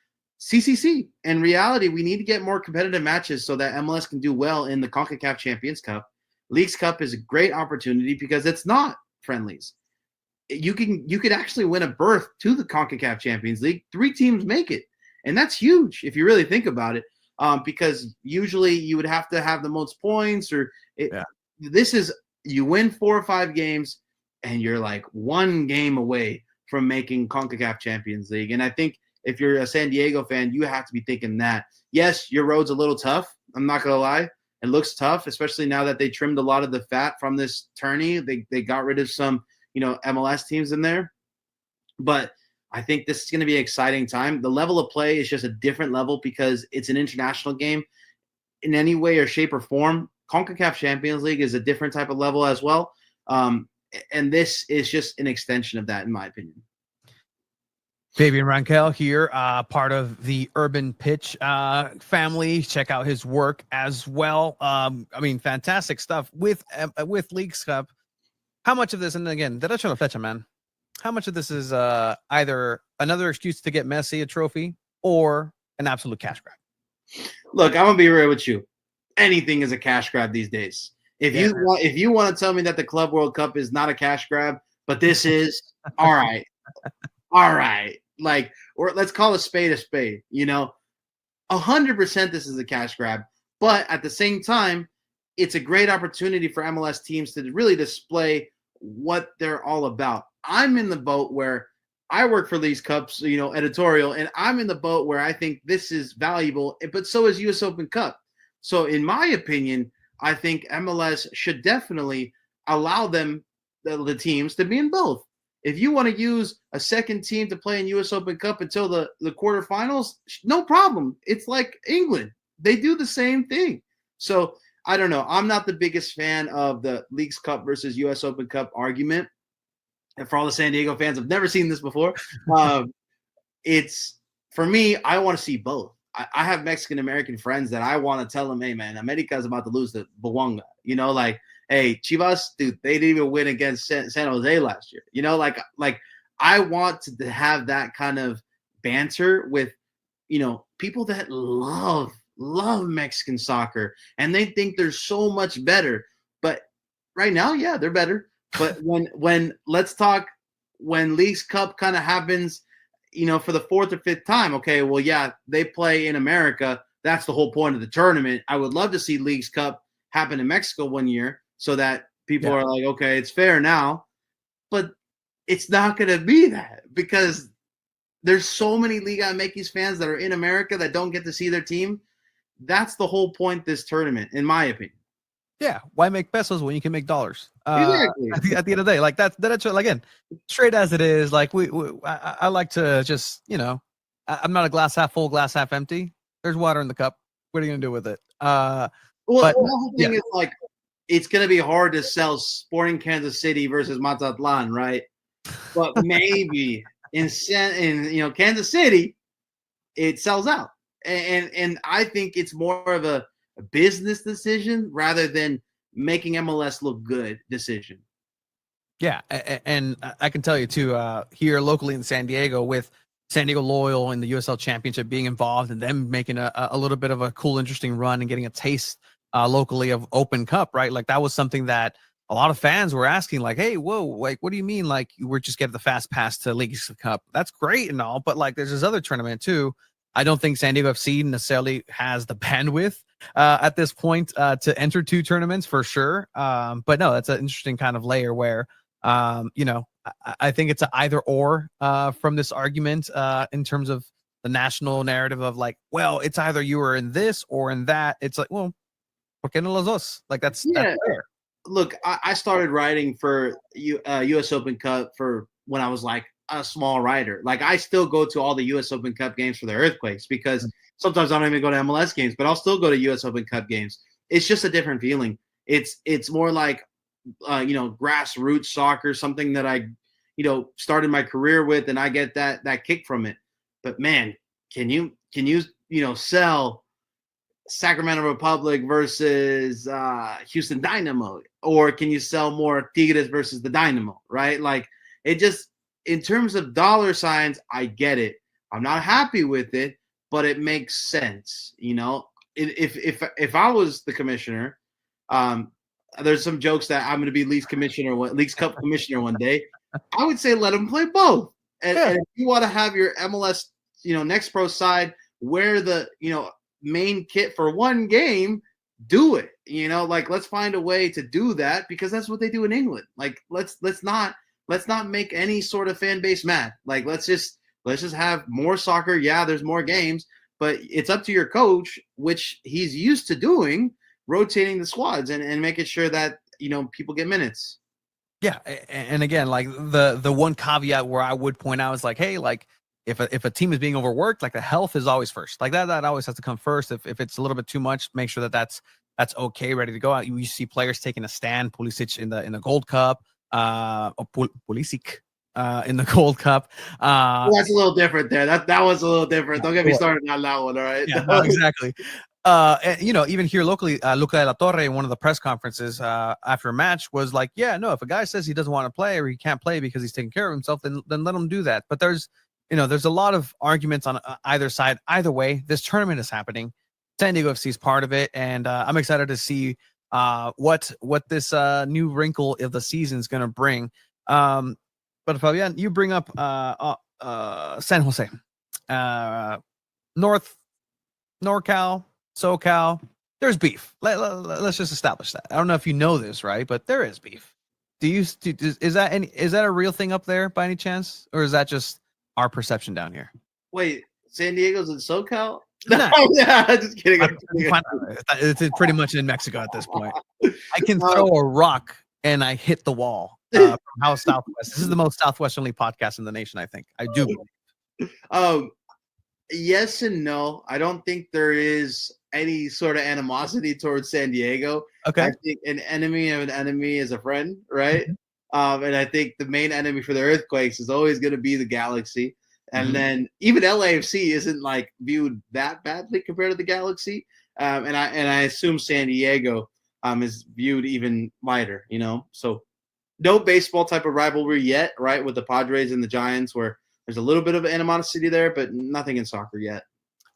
CCC. In reality, we need to get more competitive matches so that MLS can do well in the CONCACAF Champions Cup. Leagues Cup is a great opportunity because it's not friendlies. You could actually win a berth to the CONCACAF Champions League. 3 teams make it, and that's huge if you really think about it. Because usually you would have to have the most points, this is, you win 4 or 5 games and you're like 1 game away from making CONCACAF Champions League. And I think if you're a San Diego fan, you have to be thinking that, yes, your road's a little tough. I'm not going to lie. It looks tough, especially now that they trimmed a lot of the fat from this tourney. They got rid of some, MLS teams in there. But I think this is going to be an exciting time. The level of play is just a different level because it's an international game in any way or shape or form. CONCACAF Champions League is a different type of level as well. And this is just an extension of that, in my opinion. Favien Renkel here, part of the Urban Pitch family. Check out his work as well. Fantastic stuff with Leagues Cup. How much of this, and again, derecho a la flecha, man. How much of this is either another excuse to get Messi a trophy or an absolute cash grab? Look, I'm gonna be real with you. Anything is a cash grab these days. If you want to tell me that the Club World Cup is not a cash grab, but this is, all right. All right. Or let's call a spade a spade. 100% this is a cash grab. But at the same time, it's a great opportunity for MLS teams to really display what they're all about. I'm in the boat where I work for Leagues Cups, editorial, and I'm in the boat where I think this is valuable, but so is US Open Cup. So in my opinion, I think MLS should definitely allow them, the teams, to be in both. If you want to use a second team to play in US Open Cup until the quarterfinals, no problem. It's like England. They do the same thing. So I don't know. I'm not the biggest fan of the Leagues Cup versus US Open Cup argument. And for all the San Diego fans, I've never seen this before. It's, for me, I want to see both. I have Mexican-American friends that I want to tell them, hey, man, America is about to lose to Boanga. Hey, Chivas, dude, they didn't even win against San Jose last year. I want to have that kind of banter with, people that love Mexican soccer, and they think they're so much better. But right now, yeah, they're better. But when let's talk, when Leagues Cup kind of happens, for the 4th or 5th time, okay, well, yeah, they play in America. That's the whole point of the tournament. I would love to see Leagues Cup happen in Mexico one year so that people are like, okay, it's fair now. But it's not going to be that, because there's so many Liga MX fans that are in America that don't get to see their team. That's the whole point of this tournament, in my opinion. Yeah, why make pesos when you can make dollars? Exactly. At the end of the day, that's again, straight as it is. I like to just, I'm not a glass half full, glass half empty. There's water in the cup. What are you gonna do with it? The whole thing is it's gonna be hard to sell Sporting Kansas City versus Mazatlan, right? But maybe in Kansas City, it sells out. And I think it's more of a business decision rather than making MLS look good decision. Yeah, and I can tell you too, here locally in San Diego, with San Diego Loyal in the USL Championship being involved and them making a little bit of a cool, interesting run and getting a taste locally of Open Cup, right? Like that was something that a lot of fans were asking, like, "Hey, whoa, like, what do you mean? Like, we're just getting the fast pass to Leagues Cup? That's great and all, but like, there's this other tournament too." I don't think San Diego FC necessarily has the bandwidth at this point to enter 2 tournaments for sure. But no, that's an interesting kind of layer where. I think it's an either or from this argument in terms of the national narrative of like, well, it's either you are in this or in that. It's like, well, ¿por qué no los dos? Like that's fair. Look, I started writing for U.S. Open Cup for when I was like a small writer. Like I still go to all the U.S. Open Cup games for the Earthquakes because sometimes I don't even go to MLS games, but I'll still go to U.S. Open Cup games. It's just a different feeling. It's more like grassroots soccer, something that I, started my career with, and I get that kick from it. But man, can you sell Sacramento Republic versus Houston Dynamo, or can you sell more Tigres versus the Dynamo, right? Like it just, in terms of dollar signs, I get it. I'm not happy with it, but it makes sense. If I was the commissioner, there's some jokes that I'm going to be Leagues Cup commissioner one day. I would say let them play both. And if you want to have your MLS, Next Pro side wear the, main kit for one game, do it. Like let's find a way to do that because that's what they do in England. Like let's not make any sort of fan base mad. Like let's just have more soccer. Yeah, there's more games, but it's up to your coach, which he's used to doing, rotating the squads and making sure that people get minutes. Yeah, and again, like the one caveat where I would point out is like, hey, like if a team is being overworked, like the health is always first. Like that always has to come first. If it's a little bit too much, make sure that's okay, ready to go out. You see players taking a stand. Pulisic in the Gold Cup, Pulisic in the Gold Cup. That's a little different there. That was a little different. Don't get me started on that one. All right. Yeah, no, exactly. And, even here locally, Luca de la Torre in one of the press conferences after a match was like, yeah, no, if a guy says he doesn't want to play or he can't play because he's taking care of himself, then let him do that. But there's a lot of arguments on either side. Either way, this tournament is happening. San Diego FC is part of it, and I'm excited to see what this new wrinkle of the season is going to bring. But Favian, you bring up San Jose, NorCal, SoCal. There's beef. Let's just establish that. I don't know if you know this, right? But there is beef. Is that a real thing up there by any chance, or is that just our perception down here? Wait, San Diego's in SoCal? No, yeah, just kidding. It's pretty much in Mexico at this point. I can throw a rock and I hit the wall from how Southwest. This is the most Southwesterly podcast in the nation, I think. I do believe. Yes and no. I don't think there is any sort of animosity towards San Diego. Okay. I think an enemy of an enemy is a friend, right? And I think the main enemy for the Earthquakes is always going to be the Galaxy. And then even LAFC isn't like viewed that badly compared to the Galaxy. And I assume San Diego is viewed even lighter, So no baseball type of rivalry yet, right? With the Padres and the Giants, where there's a little bit of animosity there, but nothing in soccer yet.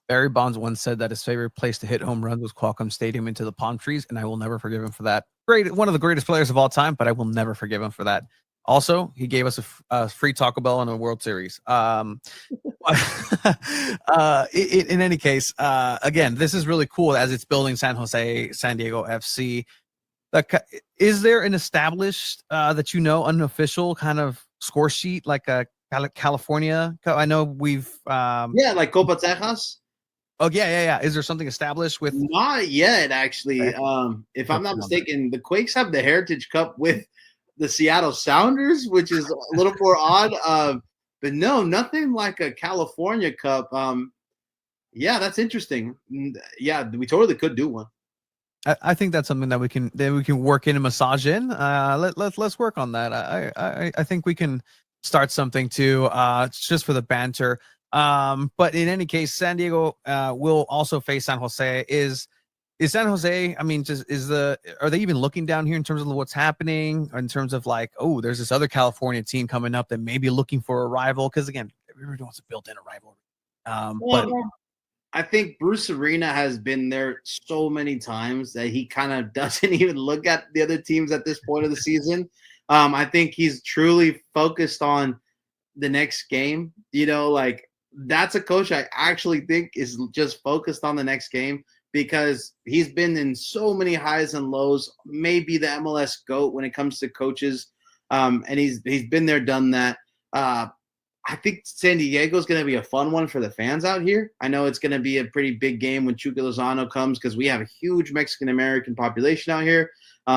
Barry Bonds once said that his favorite place to hit home runs was Qualcomm Stadium into the palm trees, and I will never forgive him for that. One of the greatest players of all time, but I will never forgive him for that. Also, he gave us a free Taco Bell in a World Series. In any case, again, this is really cool as it's building San Diego FC. Is there an established, unofficial kind of score sheet, like a California? I know we've like Copa Texas. Oh yeah. Is there something established with? Not yet, actually. If I'm not mistaken, the Quakes have the Heritage Cup with the Seattle Sounders, which is a little more odd. But no, nothing like a California Cup. Yeah, that's interesting. Yeah, we totally could do one. I think that's something that we can work in and massage in. Let's work on that. I think we can start something too, just for the banter. But in any case, San Diego will also face San Jose. Is San Jose, I mean, are they even looking down here in terms of what's happening, or in terms of like, oh, there's this other California team coming up that may be looking for a rival? Because again, everybody wants to build in a rivalry. But I think Bruce Arena has been there so many times that he kind of doesn't even look at the other teams at this point of the season. I think he's truly focused on the next game. Like, that's a coach I actually think is just focused on the next game, because he's been in so many highs and lows, maybe the MLS GOAT when it comes to coaches. And he's been there, done that. I think San Diego is going to be a fun one for the fans out here. I know it's going to be a pretty big game when Chucky Lozano comes, because we have a huge Mexican-American population out here.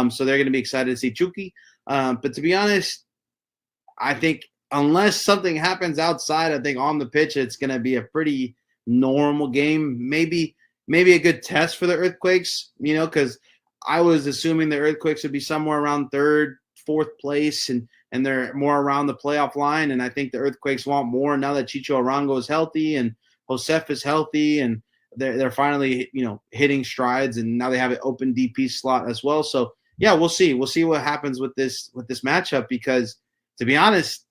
So they're going to be excited to see Chucky. But to be honest, I think unless something happens outside, I think on the pitch, it's going to be a pretty normal game. Maybe a good test for the Earthquakes, because I was assuming the Earthquakes would be somewhere around third, fourth place, and they're more around the playoff line. And I think the Earthquakes want more now that Chicho Arango is healthy and Josef is healthy, and they're finally, hitting strides, and now they have an open DP slot as well. So yeah, we'll see. We'll see what happens with this matchup, because to be honest,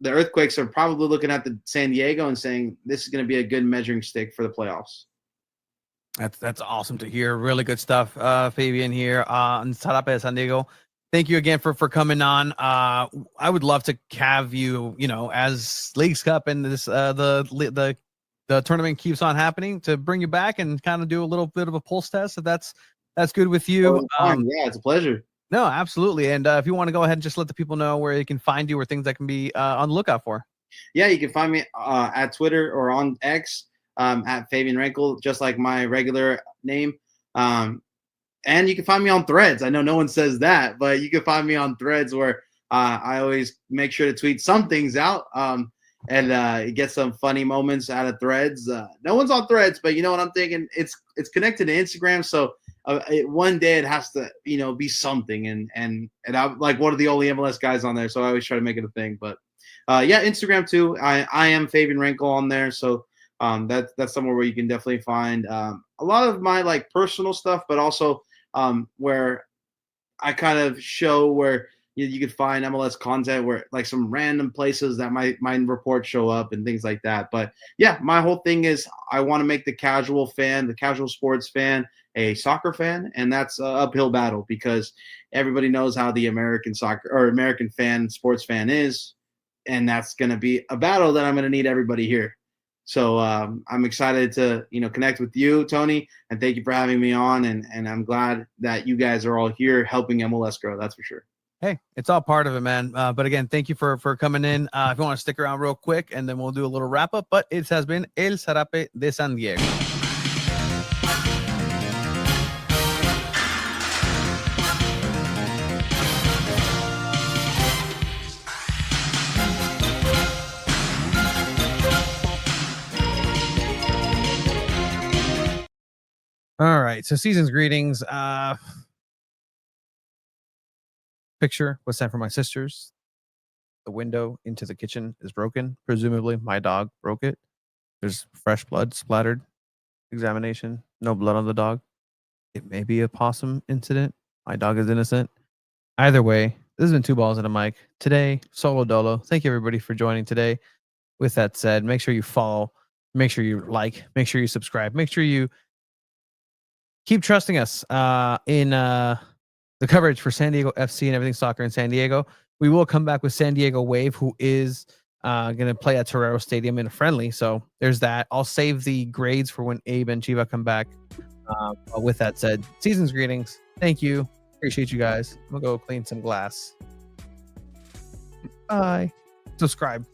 the Earthquakes are probably looking at the San Diego and saying this is going to be a good measuring stick for the playoffs. That's awesome to hear. Really good stuff, Fabian here on Sarape San Diego. Thank you again for coming on. I would love to have you, as Leagues Cup and this the tournament keeps on happening, to bring you back and kind of do a little bit of a pulse test. If that's good with you. Yeah, it's a pleasure. No, absolutely. And if you want to go ahead and just let the people know where they can find you, or things that can be on the lookout for. Yeah, you can find me at Twitter or on X at Favien Renkel, just like my regular name. And you can find me on Threads. I know no one says that, but you can find me on Threads, where I always make sure to tweet some things out and get some funny moments out of Threads. No one's on Threads, but you know what I'm thinking? It's connected to Instagram, so one day it has to be something. And I'm like one of the only MLS guys on there, so I always try to make it a thing. But yeah, Instagram too. I am Favien Renkel on there, so that's somewhere where you can definitely find a lot of my like personal stuff, but also where I kind of show where you can find MLS content, where like some random places that my reports show up and things like that. But yeah, my whole thing is I want to make the casual sports fan, a soccer fan, and that's an uphill battle, because everybody knows how the American sports fan is, and that's going to be a battle that I'm going to need everybody here. So I'm excited to connect with you, Tony, and thank you for having me on. And I'm glad that you guys are all here helping MLS grow. That's for sure. Hey, it's all part of it, man. But again, thank you for coming in. If you want to stick around real quick, and then we'll do a little wrap up. But it has been El Zarape de San Diego. All right, so season's greetings. Picture was sent from my sisters. The window into the kitchen is broken. Presumably, my dog broke it. There's fresh blood splattered. Examination. No blood on the dog. It may be a possum incident. My dog is innocent. Either way, this has been Two Balls and a Mic. Today, solo dolo. Thank you, everybody, for joining today. With that said, make sure you follow. Make sure you like. Make sure you subscribe. Make sure you keep trusting us in the coverage for San Diego FC and everything soccer in San Diego. We will come back with San Diego Wave, who is going to play at Torero Stadium in a friendly. So there's that. I'll save the grades for when Abe and Chiva come back. With that said, season's greetings. Thank you. Appreciate you guys. I'm going to go clean some glass. Bye. Subscribe.